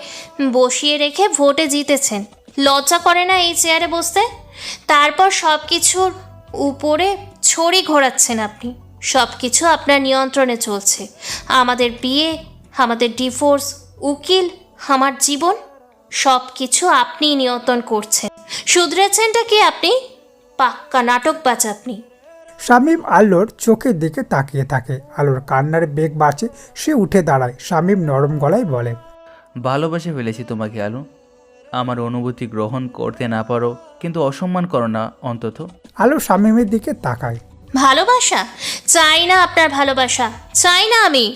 বসিয়ে রেখে ভোটে জিতেছেন। লজ্জা করে না এই চেয়ারে বসতে? তারপর সব কিছুর উপরে ছড়ি ঘোরাচ্ছেন আপনি। সব কিছু আপনার নিয়ন্ত্রণে চলছে। আমাদের বিয়ে, আমাদের ডিভোর্স, উকিল, আমার জীবন, সব কিছু আপনিই নিয়ন্ত্রণ করছেন। শুধরেছেনটা কি আপনি? পাক্কা নাটকবাজ আপনি। শামীম আলোর চোখের দিকে তাকিয়ে থাকে। আলোর কান্নার বেগ বাড়ছে। সে উঠে দাঁড়ায়। শামীম নরম গলায় বলে, ভালোবেসে ফেলেছি তোমাকে আলু। আমার অনুভূতি গ্রহণ করতে না পারো, কিন্তু অসম্মান করো না অন্তত। আলো শামীমের দিকে তাকায়। ভালোবাসা চাই না, আপনার ভালোবাসা চাই না আমি।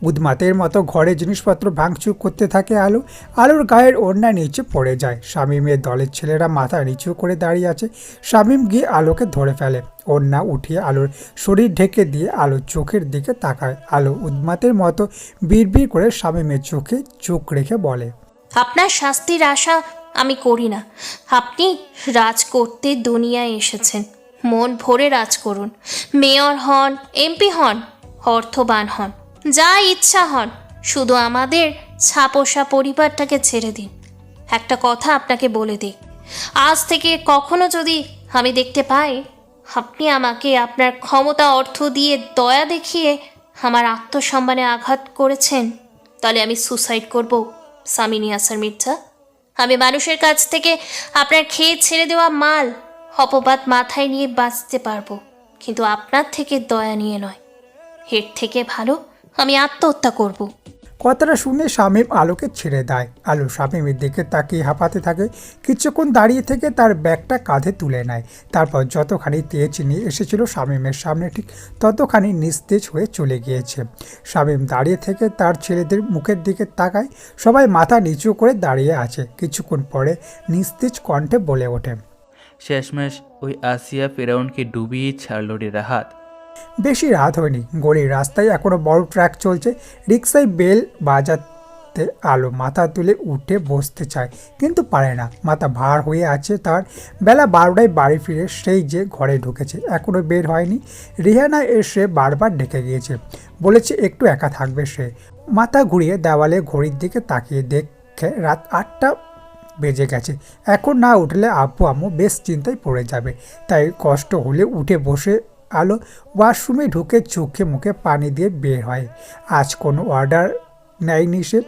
উদ্মাতের মতো ঘরে জিনিসপত্র ভাঙচুর করতে থাকে আলো। আলোর গায়ের ওড়না নিচে পড়ে যায়। শামীমের দলের ছেলেরা মাথা নিচু করে দাঁড়িয়ে আছে। শামীম গিয়ে আলোকে ধরে ফেলে। ওড়না উঠিয়ে আলোর শরীর ঢেকে দিয়ে আলোর চোখের দিকে তাকায়। আলো উদ্মাতের মতো বিড়বিড় করে শামীমের চোখে চোখ রেখে বলে, আপনার শাস্তির আশা আমি করি না। আপনি রাজ করতে দুনিয়ায় এসেছেন, মন ভরে রাজ করুন। মেয়র হন, এমপি হন, অর্থবান হন, যা ইচ্ছা হন, শুধু আমাদের ছাপোষা পরিবারটাকে ছেড়ে দিন। একটা কথা আপনাকে বলে দিই, আজ থেকে কখনো যদি আমি দেখতে পাই আপনি আমাকে আপনার ক্ষমতা অর্থ দিয়ে দয়া দেখিয়ে আমার আত্মসম্মানে আঘাত করেছেন, তাহলে আমি সুসাইড করব। সামিনী আসার মির্জা, আমি মানুষের কাছ থেকে আপনার খেয়ে ছেড়ে দেওয়া মাল, অপবাদ মাথায় নিয়ে বাঁচতে পারবো, কিন্তু আপনার থেকে দয়া নিয়ে নয়। এর থেকে ভালো আমি আত্মহত্যা করব। কথাটা শুনে শামীম আলোকে ছেড়ে দেয়। আলো শামীমের দিকে তাকিয়ে হাঁপাতে থাকে। কিছুক্ষণ দাঁড়িয়ে থেকে তার ব্যাগটা কাঁধে তুলে নেয়। তারপর যতখানি তেজ নিয়ে এসেছিল শামীমের সামনে, ঠিক ততখানি নিস্তেজ হয়ে চলে গিয়েছে। শামীম দাঁড়িয়ে থেকে তার ছেলেদের মুখের দিকে তাকায়। সবাই মাথা নিচু করে দাঁড়িয়ে আছে। কিছুক্ষণ পরে নিস্তেজ কণ্ঠে বলে ওঠে, শেষমেশ ওই আসিয়া ফেরাউনকে ডুবিয়ে ছাড়ল রে রাহাত। বেশি রাত হয়নি। গলির রাস্তায় এখনো বড় ট্র্যাক চলছে। রিক্সায় বেল বাজাতে আলো মাথা তুলে উঠে বসতে চায়, কিন্তু পারে না। মাথা ভার হয়ে আছে তার। বেলা 12টায় বাড়ি ফিরে সেই যে ঘরে ঢুকেছে, এখনো বের হয়নি। রিহানা এসে বারবার ডেকে গিয়েছে, বলেছে একটু একা থাকবে সে। মাথা ঘুরিয়ে দেওয়ালে ঘড়ির দিকে তাকিয়ে দেখে রাত 8টা বেজে গেছে। এখন না উঠলে আব্বু আম্মু বেশ চিন্তায় পড়ে যাবে। তাই কষ্ট হলে উঠে বসে আলো ওয়াশরুমে ঢুকে চোখে মুখে পানি দিয়ে বের হয়। আজ কোনো অর্ডার নেয়নি সে।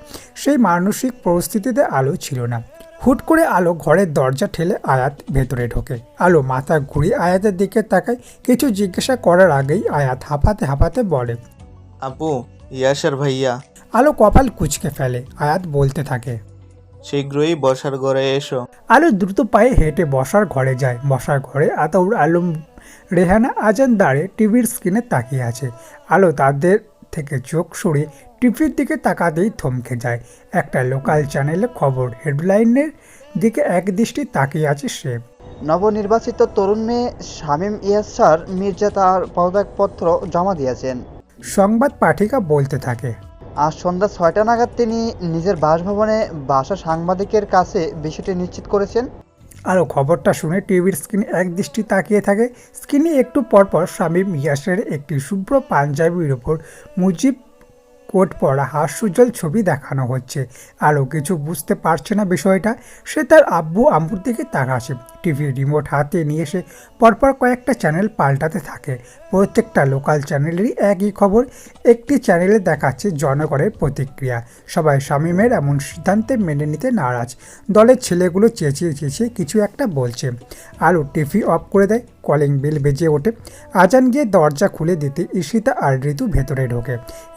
সেই মানসিক পরিস্থিতিতে আলো ছিল না। হুট করে আলো ঘরের দরজা ঠেলে আয়াত ভেতরে ঢোকে। আলো মাথা ঘুরিয়ে আয়াতের দিকে তাকায়। কিছু জিজ্ঞাসা করার আগেই আয়াত হাঁপাতে হাঁপাতে বলে, আপু, ইয়াসার ভাইয়া। আলো কপাল কুঁচকে ফেলে। আয়াত বলতে থাকে, শীঘ্রই বসার ঘরে এসো। আলো দ্রুত পায়ে হেঁটে বসার ঘরে যায়। বসার ঘরে আতাউর আলম, রেহানা আজান দাঁড়িয়ে টিভির স্ক্রিনে তাকিয়ে আছে। আলো তাদের থেকে চোখ সরিয়ে টিভির দিকে তাকাতেই থমকে যায়। একটা লোকাল চ্যানেলে খবর, হেডলাইনের দিকে একদৃষ্টি তাকিয়ে আছে সে। নবনির্বাচিত তরুণ মেয়ে শামীম ইয়াসার মির্জা তার পদত্যাগপত্র জমা দিয়েছেন। সংবাদ পাঠিকা বলতে থাকে, আজ সন্ধ্যা 6টা নাগাদ তিনি নিজের বাসভবনে বাসা সাংবাদিকের কাছে বিষয়টি নিশ্চিত করেছেন। আরও খবরটা শুনে টিভির স্ক্রিনে একদৃষ্টি তাকিয়ে থাকে। স্ক্রিনে একটু পরপর শামীম ইয়াসের একটি শুভ্র পাঞ্জাবির ওপর মুজিব কোট পরা হাস্যোজ্জ্বল ছবি দেখানো হচ্ছে। আলো কিছু বুঝতে পারছে না বিষয়টা। সে তার আব্বু আম্মুর দিকে তাকাচ্ছে। টিভির রিমোট হাতে নিয়ে সে পরপর কয়েকটা চ্যানেল পাল্টাতে থাকে। প্রত্যেকটা লোকাল চ্যানেলেরই একই খবর। একটি চ্যানেলে দেখাচ্ছে জনগণের প্রতিক্রিয়া। সবাই শামীমের এমন সিদ্ধান্তে মেনে নিতে নারাজ। দলের ছেলেগুলো চেঁচিয়ে চেঁচিয়ে কিছু একটা বলছে। আলো টিভি অফ করে দেয়। কলিং বেল বেজে ওঠে। আজান গিয়ে দরজা খুলে দিতে ঈশিতা আর ঋতু ভেতরে ঢোকে।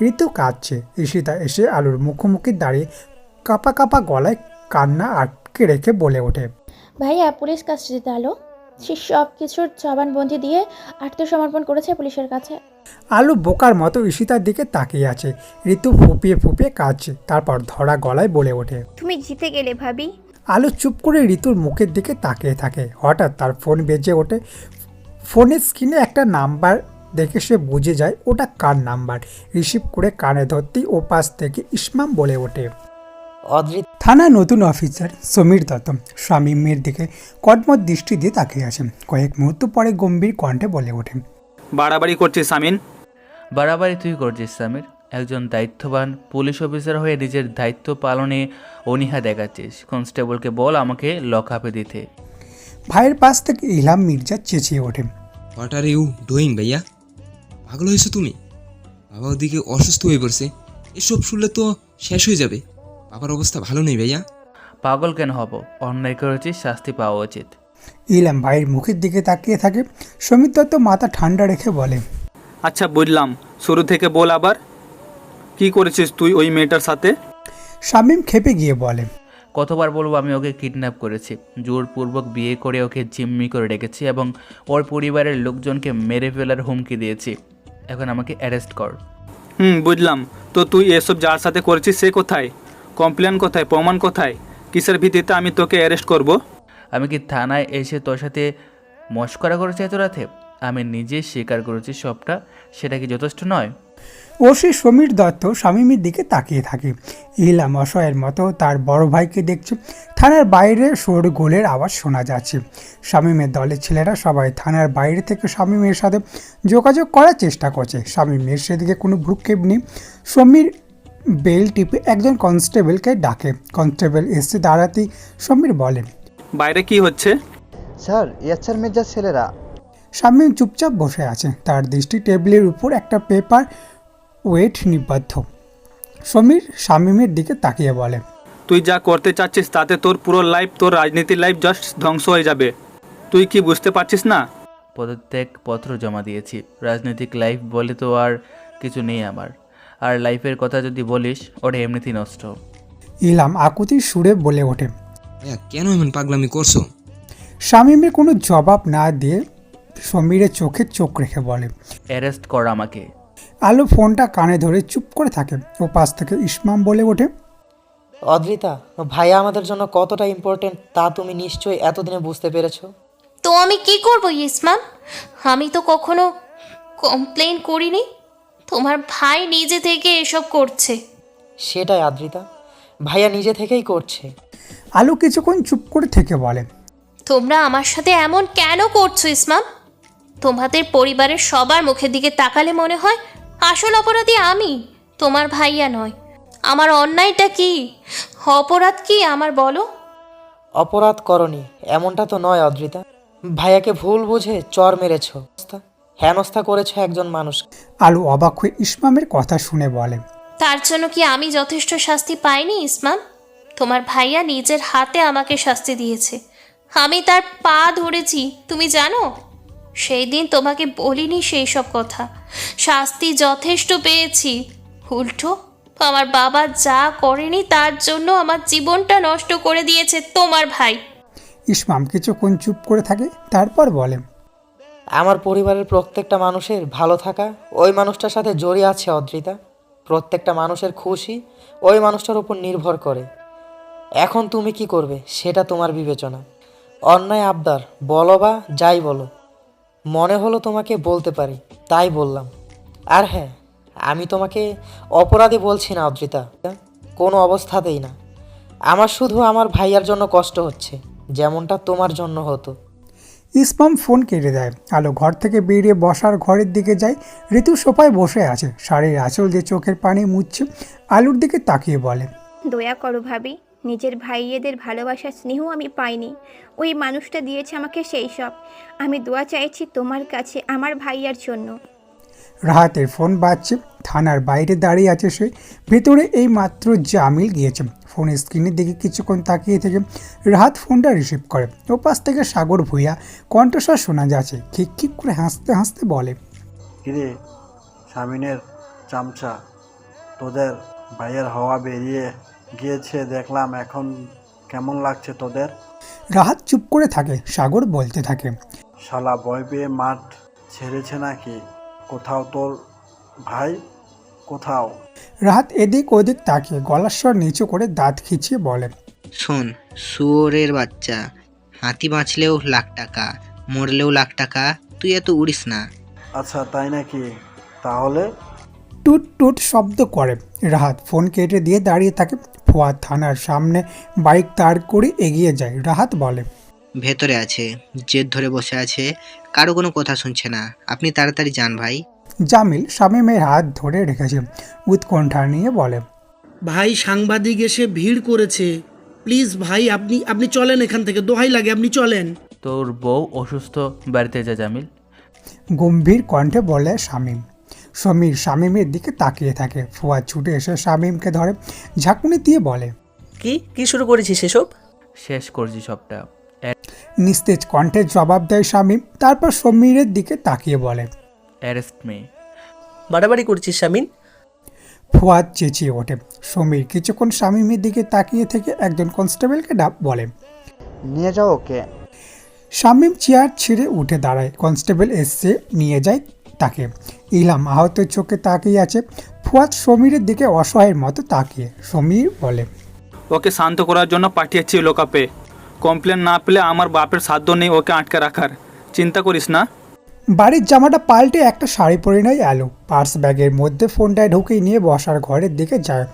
ঋতু কাঁদছে। ঈশিতা এসে আলোর মুখোমুখি দাঁড়িয়ে কাঁপা কাঁপা গলায় কান্না আটকে রেখে বলে ওঠে, ভাইয়া পুলিশ কাস্টাডিতে আলো সে সব কিছুর জবানবন্দি দিয়ে আত্মসমর্পণ করেছে পুলিশের কাছে। আলো বোকার মতো ঈশিতার দিকে তাকিয়ে আছে। ঋতু ফুপিয়ে ফুপিয়ে কাঁদছে। তারপর ধরা গলায় বলে ওঠে, তুমি জিতে গেলে ভাবি। আলো চুপ করে ঋতুর মুখের দিকে তাকিয়ে থাকে। হঠাৎ তার ফোন বেজে ওঠে। ফোনের স্ক্রিনে একটা নাম্বার দেখে সে বুঝে যায় ওটা কার নাম্বার। রিসিভ করে কানে ধরতেই ও পাশ থেকে ইসমাম বলে ওঠে, থানা নতুন অফিসার সমীর দত্ত শামীমের দিকে কটমট দৃষ্টি দিয়ে তাকিয়ে আছেন। কয়েক মুহূর্ত পরে গম্ভীর কণ্ঠে বলে ওঠেন, বাড়াবাড়ি করছিস সামিন। বাড়াবাড়ি তুই করছিস সামির। একজন দায়িত্ববান পুলিশ অফিসার হয়ে নিজের দায়িত্ব পালনে অনীহা দেখাচ্ছিস। কনস্টেবলকে বল আমাকে লক আপে দিতে। ভাইয়ের পাশ থেকে ইলহাম মির্জা চেঁচিয়ে ওঠে। হোয়াট আর ইউ ডুইং ভাইয়া? পাগল হয়েছো তুমি? বাবা ওদিকে অসুস্থ হয়ে পড়ছে, এসব শুনলে তো শেষ হয়ে যাবে। বাবার অবস্থা ভালো নেই ভাইয়া। পাগল কেন হব? অন্যায় করেছিস, শাস্তি পাওয়া উচিত। ইলহাম ভাইয়ের মুখের দিকে তাকিয়ে থাকে। সমীর দত্ত মাথা ঠান্ডা রেখে বলে, আচ্ছা বুঝলাম, শুরু থেকে বল আবার, কি করেছিস তুই ওই মেয়েটার সাথে? শামীম খেপে গিয়ে বলে, কতবার বলবো আমি ওকে কিডন্যাপ করেছি, জোরপূর্বক বিয়ে করে ওকে জিম্মি করে রেখেছি এবং ওর পরিবারের লোকজনকে মেরে ফেলার হুমকি দিয়েছি। এখন আমাকে অ্যারেস্ট কর। বুঝলাম, তো তুই এসব যার সাথে করেছিস সে কোথায়? কমপ্লেন কোথায়? প্রমাণ কোথায়? কিসের ভিত্তিতে আমি তোকে অ্যারেস্ট করব? আমি কি থানায় এসে তোর সাথে মশকরা করেছি এত রাতে? আমি নিজে স্বীকার করেছি সবটা, সেটা কি যথেষ্ট নয়? ওসি সমীর দত্ত শামীমের দিকে তাকিয়ে থাকে। ইলহাম অসহায়ের মতো তার বড় ভাইকে দেখছে। থানার বাইরে শোরগোলের আওয়াজ শোনা যাচ্ছে। শামীমের দলের ছেলেরা সবাই থানার বাইরে থেকে শামীমের সাথে যোগাযোগ করার চেষ্টা করছে। শামীমের সেদিকে কোনো ভ্রুক্ষেপ নেই। সমীর বেল টিপে একজন কনস্টেবলকে ডাকে। কনস্টেবল এসে দাঁড়াতেই সমীর বলেন, বাইরে কি হচ্ছে? স্যার, ইয়াচ্ছার মির্জার ছেলেরা। শামীম চুপচাপ বসে আছে, তার দৃষ্টি টেবিলের উপর একটা পেপার ওয়েট নিবদ্ধ। সমীর শামীমের দিকে তাকিয়ে বলে, তুই যা করতে চাচ্ছিস তাতে তোর পুরো লাইফ, তোর রাজনীতির লাইফ জাস্ট ধ্বংস হয়ে যাবে। তুই কি বুঝতে পারছিস না? পদত্যাগ পত্র জমা দিয়েছি। রাজনৈতিক লাইফ বলে তো আর কিছু নেই আমার। আর লাইফের কথা যদি বলিস, ওটা এমনিতেই নষ্ট। ইলহাম আকুতির সুরে বলে ওঠে। ভাইয়া কেন এমন পাগলামি করছো? শামীমের কোনো জবাব না দিয়ে সমীরের চোখে চোখ রেখে বলে, অ্যারেস্ট কর আমাকে। আলো ফোনটা কানে ধরে চুপ করে থাকে। ও পাশ থেকে ইসমাম বলে ওঠে, অদ্রিতা, ভাইয়া আমাদের জন্য কতটা ইম্পর্টেন্ট তা তুমি নিশ্চয়ই এতদিনে বুঝতে পেরেছো। তো আমি কি করব ইসমাম? আমি তো কখনো কমপ্লেন করিনি। তোমার ভাই নিজে থেকে এসব করছে। সেটাই আদ্রিতা, ভাইয়া নিজে থেকেই করছে। আলো কিছুক্ষণ চুপ করে থেকে বলে, তোমরা আমার সাথে এমন কেন করছো ইসমাম? তোমাদের পরিবারের সবার মুখের দিকে তাকালে মনে হয় আসল অপরাধী আমি, তোমার ভাইয়া নয়। আমার অন্যায়টা কি? অপরাধ কি আমার বলো? অপরাধ করনি এমনটা তো নয় অদ্রিতা। ভাইয়াকে ভুল বুঝে চর মেরেছ, হেনস্থা করেছ একজন মানুষ। আলো অবাক হয়ে ইসমামের কথা শুনে বলে, তার জন্য কি আমি যথেষ্ট শাস্তি পাইনি ইসমাম? তোমার ভাইয়া নিজের হাতে আমাকে শাস্তি দিয়েছে। আমি তার পা ধরেছি, তুমি জানো। সেই দিন তোমাকে বলিনি সেই সব কথা। শাস্তি যথেষ্ট পেয়েছি। উল্টো আমার বাবা যা করেনি তার জন্য আমার জীবনটা নষ্ট করে দিয়েছে তোমার ভাই। ইসমাম কিছুক্ষণ চুপ করে থাকে, তারপর বলে, আমার পরিবারের প্রত্যেকটা মানুষের ভালো থাকা ওই মানুষটার সাথে জড়িয়ে আছে অদ্রিতা। প্রত্যেকটা মানুষের খুশি ওই মানুষটার উপর নির্ভর করে। এখন তুমি কি করবে সেটা তোমার বিবেচনা। অন্যায় আবদার বলো বা যাই বলো, মনে হলো তোমাকে বলতে পারি তাই বললাম। আর হ্যাঁ, আমি তোমাকে অপরাধী বলছি না অদ্রিতা, কোনো অবস্থাতেই না। আমার শুধু আমার ভাইয়ার জন্য কষ্ট হচ্ছে, যেমনটা তোমার জন্য হতো। ইসমাম ফোন কেটে দেয়। আলো ঘর থেকে বেরিয়ে বসার ঘরের দিকে যায়। ঋতু সোফায় বসে আছে, শাড়ির আঁচল দিয়ে চোখের পানি মুছছে। আলুর দিকে তাকিয়ে বলে, দয়া করো ভাবি, নিজের ভাইয়েদের ভালোবাসা স্নেহ আমি পাইনি, ওই মানুষটা দিয়েছে আমাকে সেই সব। আমি দোয়া চাইছি তোমার কাছে আমার ভাইয়ার জন্য। রাহাতের ফোন বাজছে। থানার বাইরে দাঁড়িয়ে আছে সে। ভেতরে এই মাত্র জামিল গিয়েছে। ফোনের স্ক্রিনের দিকে কিছুক্ষণ তাকিয়ে থেকে রাহাত ফোনটা রিসিভ করে। ও পাশ থেকে সাগর ভূঁইয়া কণ্ঠস্বর শোনা যাচ্ছে। খিক খিক করে হাসতে হাসতে বলে, কিরে শামিনের চামচা, তোদের ভাইয়ের হাওয়া বেরিয়ে গিয়েছে দেখলাম, এখন কেমন লাগছে তোদের? রাহাত চুপ করে থাকে। সাগর বলতে থাকে, শালা ভয় পেয়ে মাঠ ছেড়েছে নাকি? কোথাও তোর ভাই কোথাও? রাহাত এদিক ওদিক তাকিয়ে গলার স্বর নিচু করে দাঁত খিচিয়ে বলে, শোন শুয়োরের বাচ্চা, হাতি বাঁচলেও লাখ টাকা, মরলেও লাখ টাকা, তুই এত উড়িস না। আচ্ছা তাই নাকি? তাহলে? টুট টুট শব্দ করে। রাহাত ফোন কেটে দিয়ে দাঁড়িয়ে থাকে। ফুয়াদ থানার সামনে বাইক দাঁড় করে এগিয়ে যায়। রাহাত বলে, ভেতরে আছে, জেদ ধরে বসে আছে, কারো কোনো কথা শুনছে না, আপনি তাড়াতাড়ি যান ভাই। জামিল শামীমের হাত ধরে রেখেছে, উৎকণ্ঠা নিয়ে বলে, ভাই সাংবাদিক এসে ভিড় করেছে, প্লিজ ভাই আপনি আপনি চলেন এখান থেকে, দোহাই লাগে আপনি চলেন। তোর বউ অসুস্থ, বাড়িতে যা জামিল। গম্ভীর কণ্ঠে বলে শামীম। সমীর শামীমের দিকে তাকিয়ে থাকে। ফুয়াদ ছুটে এসে শামীমকে ধরে ঝাঁকুনি দিয়ে বলে, কি কি শুরু করেছিস এসব? শেষ করছি সবটা। নিস্তেজ কণ্ঠে জবাব দেয় শামীম। তারপর সমীরের দিকে তাকিয়ে বলে, অ্যারেস্ট মি। বাড়াবাড়ি করছিস শামিন। ফুয়াদ চেঁচিয়ে ওঠে। সমীর কিছুক্ষণ শামীমের দিকে তাকিয়ে থেকে একজন কনস্টেবলকে বলে, নিয়ে যাও ওকে। শামীম চেয়ার ছিঁড়ে উঠে দাঁড়ায়। কনস্টেবল এসে নিয়ে যায় তাকে। ইলহাম আহত চোখে তাকিয়ে আছে। ফুয়াদ সমীরের দিকে অসহায়ের মতো তাকিয়ে। সমীর বলে, ওকে শান্ত করার জন্য পাঠিয়েছি লোকাপে। কমপ্লেন না পেলে আমার বাপের সাধ্য নেই ওকে আটকে রাখার, চিন্তা করিস না। বাড়ির জামাটা পাল্টে একটা শাড়ি পরে নেয় আলো। পার্স ব্যাগের মধ্যে ফোনটায় ঢুকিয়ে নিয়ে বসার ঘরের দিকে যায়।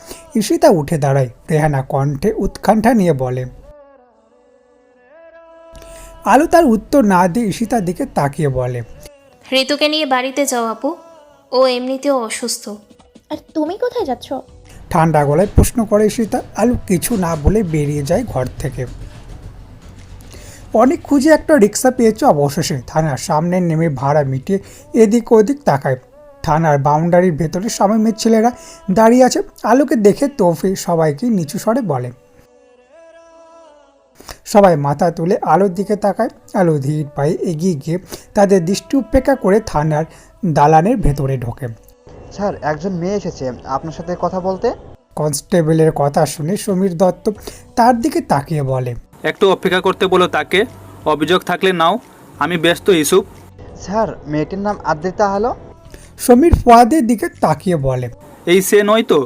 ঈশিতা উঠে দাঁড়ায়। রেহানা কণ্ঠে উৎকণ্ঠা নিয়ে বলে। আলো তার উত্তর না দিয়ে ঈশিতার দিকে তাকিয়ে বলে, ঋতুকে নিয়ে বাড়িতে যাও আপু, ও এমনিতেও অসুস্থ। আর তুমি কোথায় যাচ্ছ? ঠান্ডা গলায় প্রশ্ন করে ঈশিতা। আলো কিছু না বলে বেরিয়ে যায় ঘর থেকে। অনেক খুঁজে একটা রিক্সা পেয়েছে অবশেষে। থানার সামনে নেমে ভাড়া মিটিয়ে এদিক ওদিক তাকায়। থানার বাউন্ডারির ভেতরে শামীমের ছেলেরা দাঁড়িয়ে আছে। আলোকে দেখে তৌফি সবাইকে নিচু স্বরে বলে। সবাই মাথা তুলে আলোর দিকে তাকায়। আলো ধীর পায়ে এগিয়ে গিয়ে তাদের দৃষ্টি উপেক্ষা করে থানার দালানের ভেতরে ঢোকে। স্যার, একজন মেয়ে এসেছে আপনার সাথে কথা বলতে। কনস্টেবলের কথা শুনে সমীর দত্ত তার দিকে তাকিয়ে বলে, একটু অপেক্ষা করতে বলো তাকে, অভিযোগ থাকলে নাও, আমি ব্যস্ত ইসুফ। স্যার, মেয়েটির নাম আদ্রিতা হলো। সমীর ফুয়াদের দিকে তাকিয়ে বলে, এই সে নয় তো?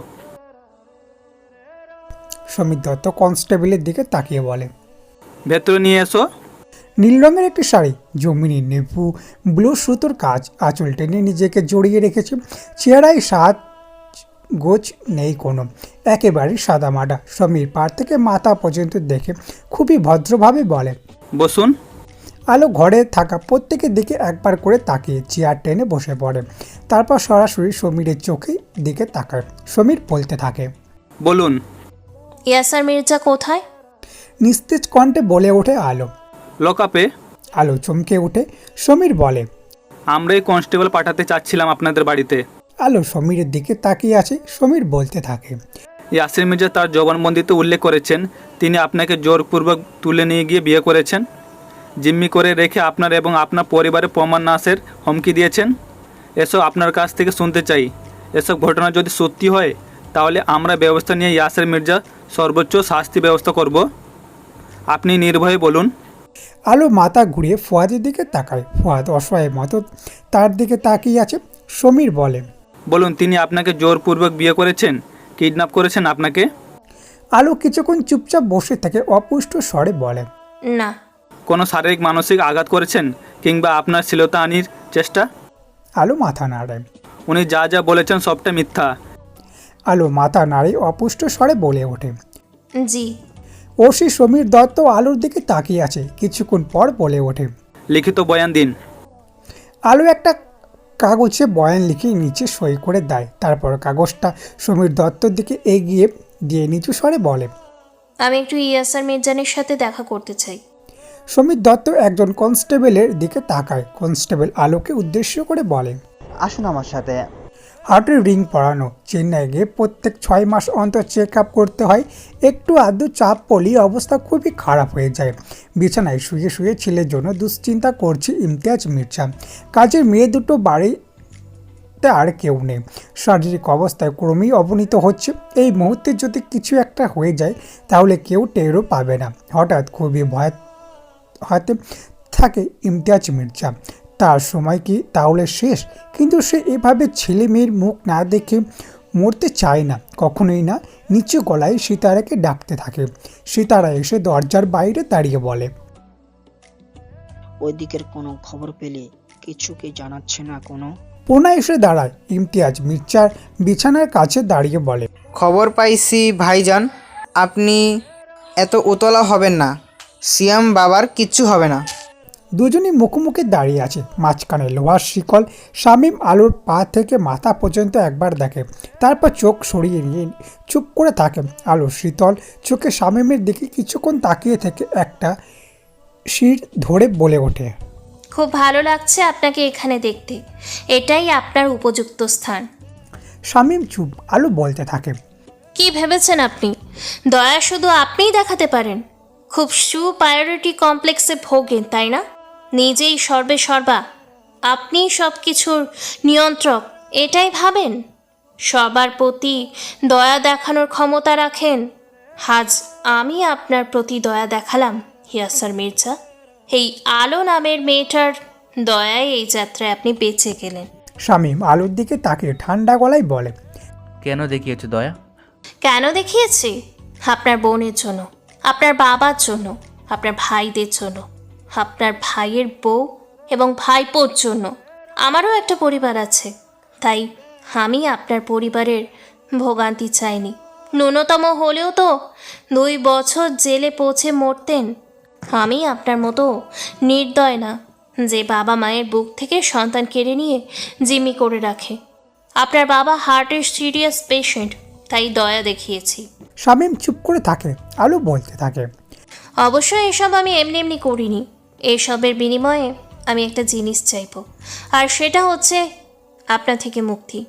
সমীর দত্ত কনস্টেবলের দিকে তাকিয়ে বলে, ভেতরে নিয়ে এসো। নীল রঙের একটি শাড়ি, জমিনি নেভু ব্লু সুতোর কাজ, আঁচল টেনে নিজেকে জড়িয়ে রেখেছে। চেহারায় সাত গোছ নেই কোনো, একেবারেই সাদামাটা। সমীর পার থেকে মাথা পর্যন্ত দেখে খুবই ভদ্রভাবে বলে, বসুন। আলো ঘরে থাকা প্রত্যেকের দিকে একবার করে তাকিয়ে চেয়ার টেনে বসে পড়ে। তারপর সরাসরি সমীরের চোখের দিকে তাকায়। সমীর বলতে থাকে, বলুন। ইয়াসার মির্জা কোথায়? নিস্তেজ কণ্ঠে বলে ওঠে আলো। লোকাপে। আলো চমকে উঠে। সমীর বলে, আমরাই কনস্টেবল পাঠাতে চাচ্ছিলাম আপনাদের বাড়িতে। আলো সমীরের দিকে তাকিয়ে আছে। সমীর বলতে থাকে, ইয়াসির মির্জা তার জবানবন্দিতে উল্লেখ করেছেন তিনি আপনাকে জোরপূর্বক তুলে নিয়ে গিয়ে বিয়ে করেছেন, জিম্মি করে রেখে আপনার এবং আপনার পরিবারের প্রমাণ নাশের হুমকি দিয়েছেন। এসব আপনার কাছ থেকে শুনতে চাই। এসব ঘটনা যদি সত্যি হয় তাহলে আমরা ব্যবস্থা নিয়ে ইয়াসির মির্জা সর্বোচ্চ শাস্তি ব্যবস্থা করব। আপনি নির্ভয়ে বলুন। আলো মাথা ঘুরিয়ে ফুয়াদের দিকে তাকায়। ফুয়াদ অসহায়ের মতো তার দিকে তাকিয়ে আছে। সমীর বলে, বলুন, তিনি আপনাকে জোরপূর্বক বিয়ে করেছেন, কিডন্যাপ করেছেন আপনাকে? আলো কিছুক্ষণ চুপচাপ বসে থেকে অপুষ্ট স্বরে বলে, না। কোনো শারীরিক মানসিক আঘাত করেছেন কিংবা আপনার শ্লীলতাহানির চেষ্টা? আলো মাথা নাড়ায়। উনি যা যা বলেছেন সবটা মিথ্যা। আলো মাথা নাড়ে অপুষ্ট স্বরে বলে ওঠে, জি। ওসি সমীর দত্ত আলোর দিকে তাকিয়ে আছে। কিছুক্ষণ পর বলে ওঠে, লিখিত বয়ান দিন। আলো একটা কাগজে বয়ান লিখে নিচে সই করে দেয়। তারপর কাগজটা সমীর দত্তর দিকে এগিয়ে দিয়ে নিচু স্বরে বলে, আমি একটু ইয়াসার মির্জানের সাথে দেখা করতে চাই। সমীর দত্ত একজন কনস্টেবলের দিকে তাকায়। কনস্টেবল আলোকে উদ্দেশ্য করে বলে, আসুন আমার সাথে। হার্টের রিং পরানো। চেন্নাই গিয়ে প্রত্যেক 6 মাস অন্তর চেক আপ করতে হয়। একটু আধটু চাপ পড়লেই অবস্থা খুবই খারাপ হয়ে যায়। বিছানায় শুয়ে শুয়ে ছেলের জন্য দুশ্চিন্তা করছে ইমতিয়াজ মির্জা। কাজের মেয়ে দুটো বাড়িতে আর কেউ নেই। শারীরিক অবস্থায় ক্রমেই অবনীত হচ্ছে। এই মুহূর্তে যদি কিছু একটা হয়ে যায় তাহলে কেউ টেরও পাবে না। হঠাৎ খুবই ভয় হাতে থাকে ইমতিয়াজ মির্জা। তার সময় কি তাহলে শেষ? কিন্তু সে এভাবে ছেলে মেয়ের মুখ না দেখে মরতে চায় না, কখনোই না। নিচু গলায় সিতারাকে ডাকতে থাকে। সিতারা এসে দরজার বাইরে দাঁড়িয়ে বলে, ওই দিকের কোনো খবর পেলে কিছু কি জানাচ্ছে না কোনো? পোনা এসে দাঁড়ায়। ইমতিয়াজ মির্জার বিছানার কাছে দাঁড়িয়ে বলে, খবর পাইছি ভাইজান, আপনি এত উতলা হবেন না। সিয়াম বাবার কিচ্ছু হবে না। দুজনই মুখোমুখি দাঁড়িয়ে আছে, মাঝখানে লোহার শিকল। শামীম আলোর পা থেকে মাথা পর্যন্ত একবার দেখে, তারপর চোখ সরিয়ে নিয়ে চুপ করে থাকে। আলো শীতল চোখে শামীমের দিকে কিছুক্ষণ তাকিয়ে থেকে একটা শির ধরে বলে ওঠে, খুব ভালো লাগছে আপনাকে এখানে দেখতে, এটাই আপনার উপযুক্ত স্থান। শামীম চুপ। আলো বলতে থাকে, কি ভেবেছেন আপনি দয়া শুধু আপনিই দেখাতে পারেন? খুব সুপারিয়রিটি কমপ্লেক্সে ভোগেন তাই না? নিজেই সর্বে সর্বা, আপনিই সব কিছুর নিয়ন্ত্রক এটাই ভাবেন? সবার প্রতি দয়া দেখানোর ক্ষমতা রাখেন। আজ আমি আপনার প্রতি দয়া দেখালাম ইয়াসার মির্জা। এই আলো নামের মেয়েটার দয়ায় এই যাত্রায় আপনি বেঁচে গেলেন। শামীম আলোর দিকে তাকিয়ে ঠান্ডা গলায় বলে, কেন দেখিয়েছো দয়া? কেন দেখিয়েছি? আপনার বোনের জন্য, আপনার বাবার জন্য, আপনার ভাইদের জন্য, আপনার ভাইয়ের বউ এবং ভাইপোর জন্য। আমারও একটা পরিবার আছে, তাই আমি আপনার পরিবারের ভোগান্তি চাইনি। ন্যূনতম হলেও তো 2 বছর জেলে পৌঁছে মরতেন। আমি আপনার মতো নির্দয় না, যে বাবা মায়ের বুক থেকে সন্তান কেড়ে নিয়ে জিম্মি করে রাখে। আপনার বাবা হার্টের সিরিয়াস পেশেন্ট, তাই দয়া দেখিয়েছি। শামীম চুপ করে থাকে। আলো বলতে থাকে, অবশ্যই এসব আমি এমনি এমনি করিনি। এসবের বিনিময়ে আমি একটা জিনিস চাইব, আর সেটা হচ্ছে আপনার থেকে মুক্তি,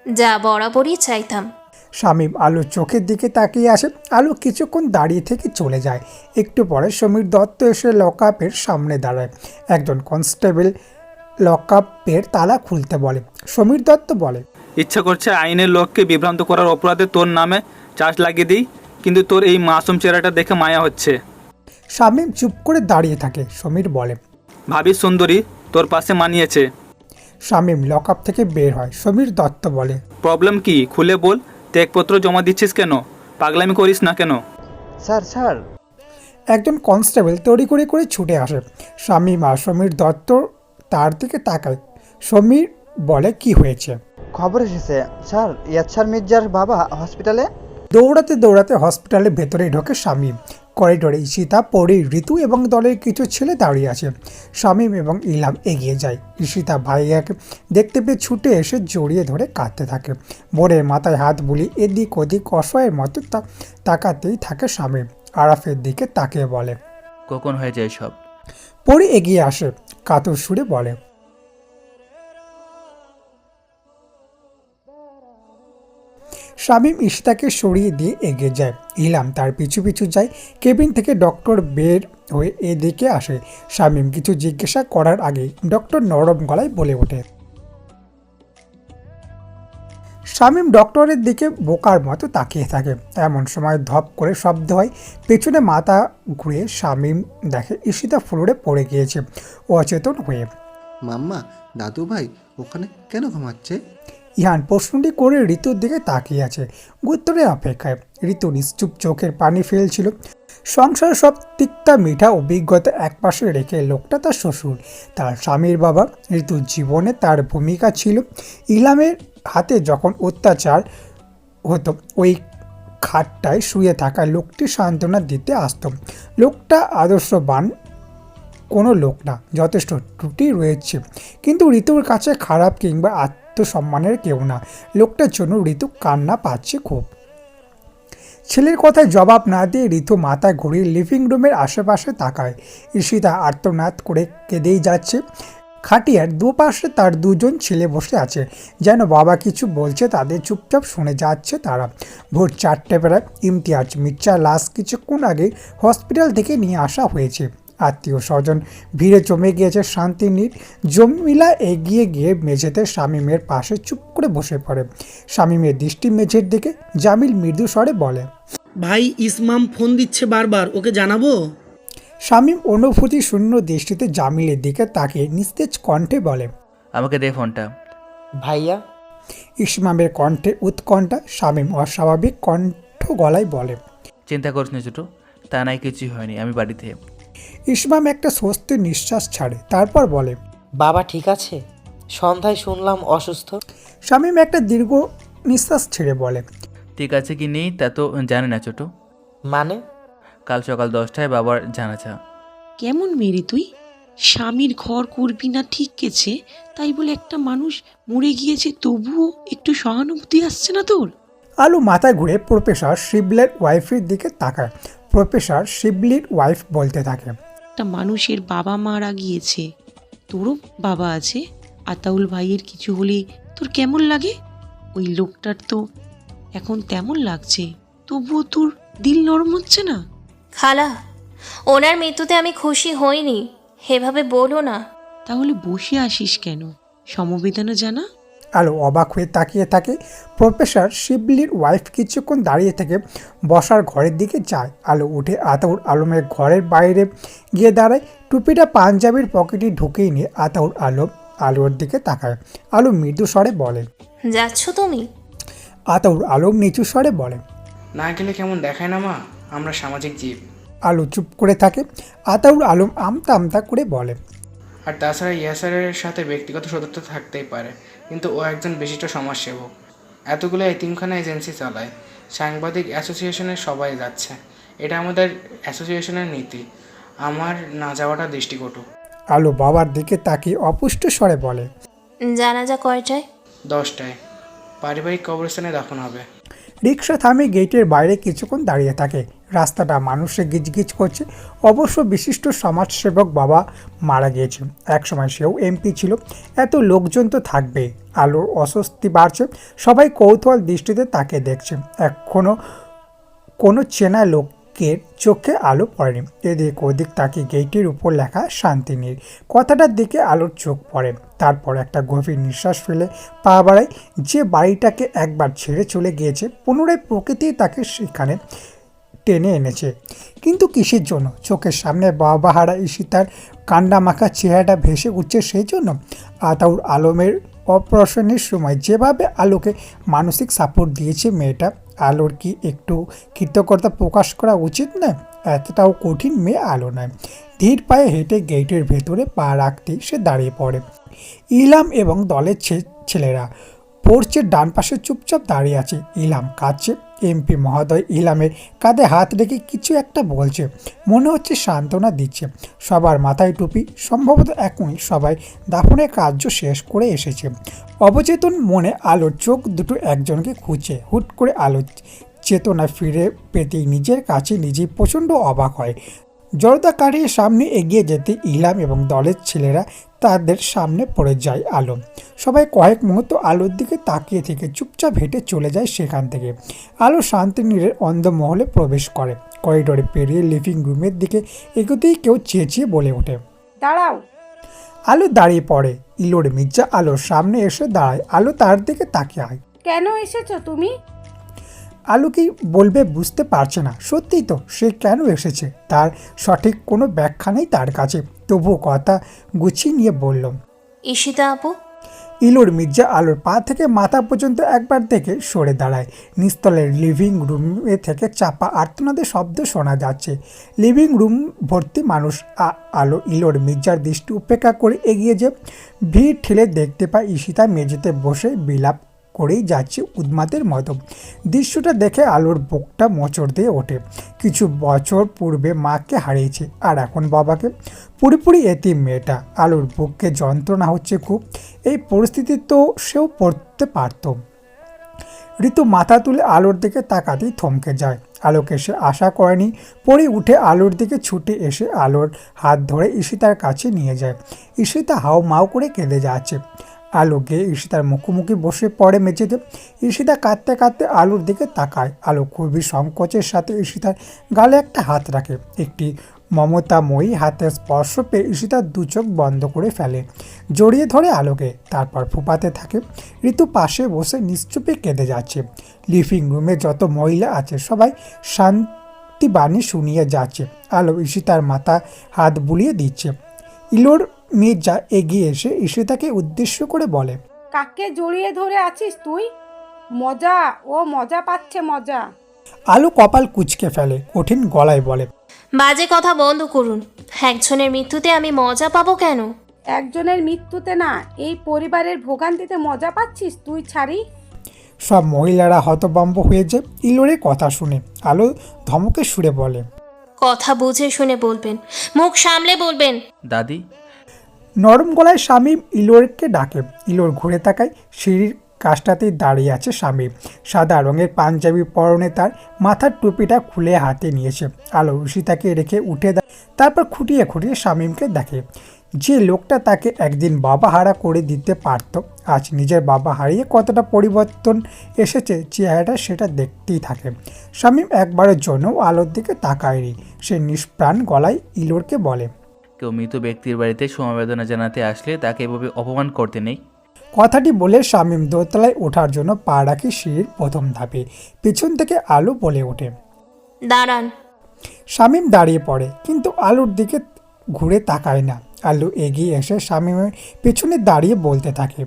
যা বরাবরই চাইতাম। শামীম আলোর চোখের দিকে তাকিয়ে আসে। আলো কিছুক্ষণ দাঁড়িয়ে থেকে চলে যায়। একটু পরে সমীর দত্ত এসে লকআপের সামনে দাঁড়ায়। একজন কনস্টেবল লকআপের তালা খুলতে বলে। সমীর দত্ত বলে, ইচ্ছা করছে আইনের লোককে বিভ্রান্ত করার অপরাধে তোর নামে চার্জ লাগিয়ে দিই, কিন্তু তোর এই মাসুম চেহারাটা দেখে মায়া হচ্ছে। শামীম চুপ করে দাঁড়িয়ে থাকে। সমীর বলে, ভাবি সুন্দরী তোর পাশে মানিয়েছে। শামীম লকআপ থেকে বের হয়। সমীর দত্ত বলে, প্রবলেম কি খুলে বল, ত্যাগপত্র জমা দিচ্ছিস কেন? পাগলামি করিস না কেন? স্যার স্যার একজন কনস্টেবল তড়িঘড়ি করে ছুটে আসে। শামীম আর সমীর দত্ত তার দিকে তাকায়। সমীর বলে, কি হয়েছে? খবর এসেছে স্যার, ইয়াচ্ছার মির্জার বাবা হসপিটালে। দৌড়াতে দৌড়াতে হসপিটালের ভেতরে ঢোকে শামীম। করিডোরে ঈশিতা, পরি, ঋতু এবং দলের কিছু ছেলে দাঁড়িয়ে আছে। শামীম এবং ইলহাম এগিয়ে যায়। ঈশিতা ভাইয়াকে দেখতে পেয়ে ছুটে এসে জড়িয়ে ধরে কাঁদতে থাকে। বোনের মাথায় হাত বুলিয়ে এদিক ওদিক অসহায়ের মতো তাকাতেই থাকে শামীম। আরাফের দিকে তাকিয়ে বলে, কখন হয়ে যায় সব? পরি এগিয়ে আসে, কাতর সুরে বলে, শামীম ঈশিতাকে সরিয়ে দিয়ে এগিয়ে যায়। ইলহাম তার পিছু পিছু যায়। কেবিন থেকে ডক্টর বের হয়ে এদিকে আসে। শামীম কিছু জিজ্ঞাসা করার আগেই ডক্টর নরম গলায় বলে ওঠে। শামীম ডক্টরের দিকে বোকার মতো তাকিয়ে থাকে। এমন সময় ধপ করে শব্দ হয়। পেছনে মাথা ঘুরে শামীম দেখে ঈশিতা ফ্লোরে পড়ে গিয়েছে অচেতন হয়ে। মাম্মা, দাদু ভাই ওখানে কেন ঘুমাচ্ছে? ইহান প্রশ্নটি করে ঋতুর দিকে তাকিয়ে আছে, উত্তরের অপেক্ষায়। ঋতু নিশ্চুপ চোখের পানি ফেলছিল। সংসার সব তিক্তা মিঠা অভিজ্ঞতা একপাশে রেখে লোকটা তার শ্বশুর, তার স্বামীর বাবা। ঋতুর জীবনে তার ভূমিকা ছিল। ইলামের হাতে যখন অত্যাচার হতো, ওই খাটটায় শুয়ে থাকা লোকটি সান্ত্বনা দিতে আসত। লোকটা আদর্শবান কোনো লোক না, যথেষ্ট ত্রুটি রয়েছে, কিন্তু ঋতুর কাছে খারাপ কিংবা আত্মসম্মানের কেউ না। লোকটার জন্য ঋতু কান্না পাচ্ছে খুব। ছেলের কথায় জবাব না দিয়ে ঋতু মাথা ঘুরিয়ে লিভিং রুমের আশেপাশে তাকায়। ঈশিতা আর্তনাদ করে কেঁদেই যাচ্ছে। খাটিয়ার দুপাশে তার দুজন ছেলে বসে আছে, যেন বাবা কিছু বলছে, তাদের চুপচাপ শুনে যাচ্ছে তারা। ভোর 4টে বেলায় ইমতিয়াজ মির্জার লাশ কিছুক্ষণ আগে হসপিটাল থেকে নিয়ে আসা হয়েছে। আত্মীয় স্বজন ভিড়ে জমে গিয়েছে শান্তিনীর। জমিলা এগিয়ে গিয়ে মেঝেতে শামীমের পাশে চুপ করে বসে পড়ে। শামীমের দৃষ্টি মেঝের দিকে। জামিল মৃদু স্বরে বলে, ভাই ইসমাম ফোন দিচ্ছে বারবার, ওকে জানাবো? শামীম অনুভূতি শূন্য দৃষ্টিতে জামিলের দিকে তাকিয়ে নিস্তেজ কণ্ঠে বলে, আমাকে দে ফোনটা। ভাইয়া? ইসমামের কণ্ঠে উৎকণ্ঠা। শামীম অস্বাভাবিক কণ্ঠ গলায় বলে, চিন্তা করিস না ছোটো, তা নাই কিছুই হয়নি, আমি বাড়িতে। ইসমাম একটা স্বস্তির নিঃশ্বাস ছাড়ে, তারপর বলে, বাবা ঠিক আছে? সন্ধ্যায় শুনলাম অসুস্থ। শামীম একটা দীর্ঘ নিঃশ্বাস ছেড়ে বলে, ঠিক আছে কি নেই তা তো জানি না ছোটো। মানে? কাল সকাল 10টায় বাবার জানাজা। কেমন মেরি তুই? স্বামীর ঘর করবি না ঠিক গেছে, তাই বলে একটা মানুষ মরে গিয়েছে তবুও একটু সহানুভূতি আসছে না তোর? আলু মাথা ঘুরে প্রফেসর শিবলের ওয়াইফের দিকে তাকায়। প্রফেসর শিবলির ওয়াইফ বলতে থাকে, একটা মানুষের বাবা মারা গিয়েছে, তোরও বাবা আছে, আতাউল ভাইয়ের কিছু হলে তোর কেমন লাগে? ওই লোকটার তো এখন তেমন লাগছে, তবুও তোর দিল নরম হচ্ছে না? খালা, ওনার মৃত্যুতে আমি খুশি হইনি, এভাবে বলো না। তাহলে বসে আসিস কেন? সমবেদনা জানা। আলো অবাক হয়ে তাকিয়ে থাকে। প্রফেসর শিবলির ওয়াইফ কিছুক্ষণ দাঁড়িয়ে থেকে বসার ঘরের দিকে যায়। আলো উঠে আতাউর আলমের ঘরের বাইরে গিয়ে দাঁড়ায়। টুপিটা পাঞ্জাবির পকেটে ঢুকিয়ে নিয়ে আতাউর আলোর দিকে তাকায়। আলো মৃদু স্বরে বলে, যাচ্ছ তুমি? আতাউর আলম নিচু স্বরে বলে, না গেলে কেমন দেখায় না মা, আমরা সামাজিক জীব। আলো চুপ করে থাকে। আতাউর আলম আমতা আমতা করে বলে, আর তাছাড়া ইয়াসারের সাথে ব্যক্তিগত শত্রুতা থাকতেই পারে, কিন্তু ও একজন বিশিষ্ট সমাজসেবক, এতগুলো এতিমখানা এজেন্সি চালায়, সাংবাদিক অ্যাসোসিয়েশনের সবাই যাচ্ছে, এটা আমাদের অ্যাসোসিয়েশনের নীতি, আমার না যাওয়াটা দৃষ্টিকটু। আলো বাবার দিকে তাকিয়ে অপুষ্ট স্বরে বলে, জানাজা কয়টায়? 10টায় পারিবারিক কবরস্থানে দাফন হবে। রিক্সা থামে গেটের বাইরে কিছুক্ষণ দাঁড়িয়ে থাকে। রাস্তাটা মানুষে গিজগিজ করছে। অবশ্য বিশিষ্ট সমাজসেবক বাবা মারা গিয়েছে, একসময় সেও এমপি ছিল, এত লোকজন তো থাকবে। আলোর অস্বস্তি বাড়ছে। সবাই কৌতূহল দৃষ্টিতে তাকে দেখছে। এখনও কোনো চেনা লোকের চোখে আলো পড়েনি। এদিক ওদিক তাকে গেটের উপর লেখা শান্তিনীর কথাটার দিকে আলোর চোখ পড়ে। তারপর একটা গভীর নিঃশ্বাস ফেলে পা বাড়ায়। যে বাড়িটাকে একবার ছেড়ে চলে গিয়েছে, পুনরায় প্রকৃতি তাকে সেখানে টেনে এনেছে। কিন্তু কিসের জন্য? চোখের সামনে বাবাহারা ঈশিতার কান্ডামাখা চেহারাটা ভেসে উঠছে সেই জন্য? আতাউর আলমের অপারেশনের সময় যেভাবে আলোকে মানসিক সাপোর্ট দিয়েছে মেয়েটা, আলোর কি একটু কৃতজ্ঞতা প্রকাশ করা উচিত নয়? এতটাও কঠিন মেয়ে আলো নয়। ধীর পায়ে হেঁটে গেটের ভেতরে পা রাখতেই সে দাঁড়িয়ে পড়ে। ইলাম এবং দলের ছেলেরা পোর্চের ডান পাশে চুপচাপ দাঁড়িয়ে আছে। ইলাম কাঁদছে। এমপি মহোদয় ইলামের কাঁধে হাত রেখে কিছু একটা বলছে, মনে হচ্ছে সান্ত্বনা দিচ্ছে। সবার মাথায় টুপি, সম্ভবত এখনই সবাই দাফনের কার্য শেষ করে এসেছে। অবচেতন মনে আলোর চোখ দুটো একজনকে খুঁজছে। হুট করে আলো চেতনা ফিরে পেতেই নিজের কাছে নিজেই প্রচণ্ড অবাক হয়। জর্দা কাটিয়ে সামনে এগিয়ে যেতে ইলাম এবং দলের ছেলেরা তাদের সামনে পড়ে যায় আলো। সবাই কয়েক মুহূর্ত আলোর দিকে তাকিয়ে থেকে চুপচাপ হেঁটে চলে যায় সেখান থেকে। আলো শান্তিনীরের অন্ধমহলে প্রবেশ করে। করিডোরে পেরিয়ে লিভিং রুমের দিকে এগোতেই কেউ চেঁচিয়ে বলে ওঠে, দাঁড়াও। আলো দাঁড়িয়ে পড়ে। ইলোর মির্জা আলোর সামনে এসে দাঁড়ায়। আলো তার দিকে তাকিয়ে হয়। কেন এসেছো তুমি? আলো কি বলবে বুঝতে পারছে না। সত্যিই তো, সে কেন এসেছে তার সঠিক কোনো ব্যাখ্যা নেই তার কাছে। তবুও কথা গুছিয়ে নিয়ে বলল, ঈশিতা আপু। ইলোর মির্জা আলোর পা থেকে মাথা পর্যন্ত একবার দেখে সরে দাঁড়ায়। নিস্তলের লিভিং রুমে থেকে চাপা আর্তনাদের শব্দ শোনা যাচ্ছে। লিভিং রুম ভর্তি মানুষ। আলো ইলোর মির্জার দৃষ্টি উপেক্ষা করে এগিয়ে যে ভিড় ঠেলে দেখতে পায় ঈশিতা মেঝেতে বসে বিলাপ করেই যাচ্ছে উন্মাদের মতো। দৃশ্যটা দেখে আলোর বুকটা মোচড় দিয়ে ওঠে। কিছু বছর পূর্বে মাকে হারিয়েছে, আর এখন বাবাকে। পুরোপুরি এতিম মেয়েটা। আলোর বুককে যন্ত্রণা হচ্ছে খুব। এই পরিস্থিতি তো সেও পড়তে পারত। ঋতু মাথা তুলে আলোর দিকে তাকাতেই থমকে যায়। আলোকে সে আশা করেনি। পরে উঠে আলোর দিকে ছুটে এসে আলোর হাত ধরে ঈশিতার কাছে নিয়ে যায়। ঈশিতা হাও মাও করে কেঁদে যাচ্ছে। আলো গিয়ে ঈশিতার মুখোমুখি বসে পড়ে মেঝেতে। ঈশিতা কাঁদতে কাঁদতে আলোর দিকে তাকায়। আলো খুবই সংকোচের সাথে ঈশিতার গালে একটা হাত রাখে। একটি মমতাময়ী হাতের স্পর্শ পেয়ে ঈশিতা দু চোখ বন্ধ করে ফেলে। জড়িয়ে ধরে আলোকে, তারপর ফুপাতে থাকে। ঋতু পাশে বসে নিশ্চুপে কেঁদে যাচ্ছে। লিভিং রুমে যত মহিলা আছে সবাই শান্তিবাণী শুনিয়ে যাচ্ছে। আলো ঈশিতার মাথা হাত বুলিয়ে দিচ্ছে। ইলোর মির্জা এগিয়ে এসে ঈশিতাকে উদ্দেশ্য করে বলে, কাকে জড়িয়ে ধরে আছিস তুই? মজা, ও মজা পাচ্ছে মজা। আলো কপাল কুঁচকে ফেলে, কঠিন গলায় বলে, বাজে কথা বন্ধ করুন। একজনের মৃত্যুতে আমি মজা পাবো কেন? একজনের মৃত্যুতে না, এই পরিবারের ভোগান্তিতে মজা পাচ্ছিস তুই ছাড়ি। সব মহিলারা হতভম্ব হয়ে যায় ইলোরের কথা শুনে। আলো ধমকে সুরে বলে, কথা বুঝে শুনে বলবেন, মুখ সামলে বলবেন। দাদি, নরম গলায় শামীম ইলোরকে ডাকে। ইলোর ঘুরে তাকায়, সিঁড়ির কাজটাতেই দাঁড়িয়ে আছে শামীম। সাদা রঙের পাঞ্জাবি পরনে, তার মাথার টুপিটা খুলে হাতে নিয়েছে। আলো রুশিতাকে রেখে উঠে দেয়, তারপর খুঁটিয়ে খুঁটিয়ে শামীমকে দেখে। যে লোকটা তাকে একদিন বাবা হারা করে দিতে পারত, আজ নিজের বাবা হারিয়ে কতটা পরিবর্তন এসেছে চেহারাটা, সেটা দেখতেই থাকে। শামীম একবারের জন্য আলোর দিকে তাকায়নি। সে নিষ্প্রাণ গলায় ইলোরকে বলে, কেউ মৃত ব্যক্তির বাড়িতে সমবেদনা জানাতে আসলে তাকে এভাবে অপমান করতে নেই। কথাটি বলে শামীম দোতলায় ওঠার জন্য পা রাখে সিঁড়ির প্রথম ধাপে। পেছন থেকে আলো বলে ওঠে, দাঁড়ান। শামীম দাঁড়িয়ে পড়ে, কিন্তু আলোর দিকে ঘুরে তাকায় না। আলো এগিয়ে এসে শামীমের পেছনে দাঁড়িয়ে বলতে থাকে,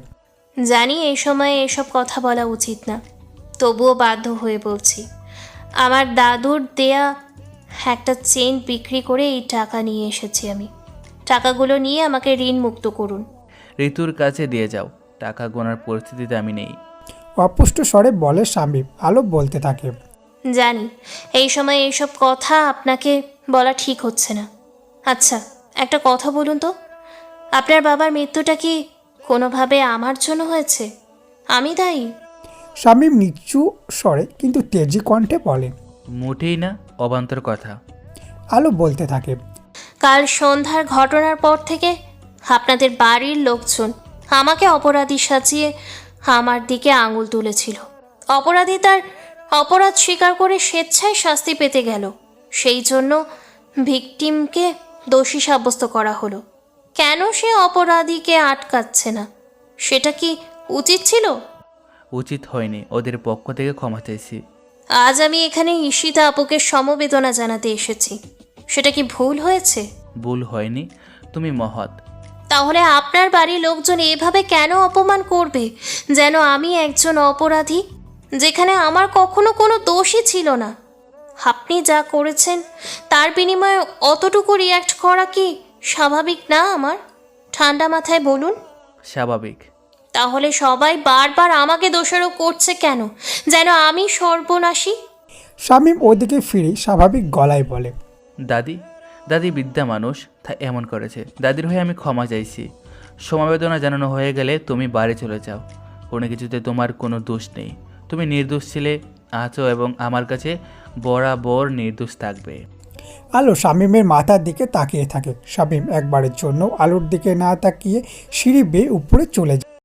জানি এই সময়ে এসব কথা বলা উচিত না, তবুও বাধ্য হয়ে বলছি। আমার দাদুর দেয়া একটা চেন বিক্রি করে এই টাকা নিয়ে এসেছি আমি। টাকাগুলো নিয়ে আমাকে ঋণ মুক্ত করুন। ঋতুর কাছে দিয়ে যাও, টাকা গোনার পরিস্থিতিতে আমি নেই। অপুষ্ট স্বরে বলে শামীম। আলো বলতে থাকে, জানি এই সময় এইসব কথা আপনাকে বলা ঠিক হচ্ছে না। আচ্ছা, একটা কথা বলুন তো, আপনার বাবার মৃত্যুটা কি কোনোভাবে আমার জন্য হয়েছে? আমি দায়ী? শামীম নিচু স্বরে কিন্তু তেজি কণ্ঠে বলে, মোটেই না, অবান্তর কথা। আলো বলতে থাকে, কাল সন্ধ্যার ঘটনার পর থেকে আপনাদের বাড়ির লোকজন আমাকে অপরাধী সাজিয়ে আমার দিকে আঙুল তুলেছিল। অপরাধী তার অপরাধ স্বীকার করে স্বেচ্ছায় শাস্তি পেতে গেল, সেই জন্য ভিকটিমকে দোষী সাব্যস্ত করা হলো। কেন সে অপরাধীকে আটকাচ্ছে না? সেটা কি উচিত ছিল? উচিত হয়নি, ওদের পক্ষ থেকে ক্ষমা চাইছি। আজ আমি এখানে ঈশিতা আপুকে সমবেদনা জানাতে এসেছি, সেটা কি ভুল হয়েছে? ভুল হয়নি, তুমি মহৎ। তাহলে আপনার বাড়ির লোকজন এভাবে কেন অপমান করবে, যেন আমি একজন অপরাধী, যেখানে আমার কখনো কোনো দোষই ছিল না? আপনি যা করেছেন তার বিনিময়ে অতটুকু রিয়্যাক্ট করা কি স্বাভাবিক না আমার? ঠান্ডা মাথায় বলুন। স্বাভাবিক। তাহলে সবাই বারবার আমাকে দোষারোপ করছে কেন, যেন আমি সর্বনাশী? শামীম ওদিকে ফিরে স্বাভাবিক গলায় বলে, দাদি বিদ্যা মানুষ, তাই এমন করেছে। দাদির হয়ে আমি ক্ষমা চাইছি। সমবেদনা জানানো হয়ে গেলে তুমি বাড়ি চলে যাও। কোনো কিছুতে তোমার কোনো দোষ নেই, তুমি নির্দোষ ছিলে, আছো এবং আমার কাছে বরাবর নির্দোষ থাকবে। আলো শামীমের মাথার দিকে তাকিয়ে থাকে। শামীম একবারের জন্য আলোর দিকে না তাকিয়ে সিঁড়ি বেয়ে উপরে চলে যায়।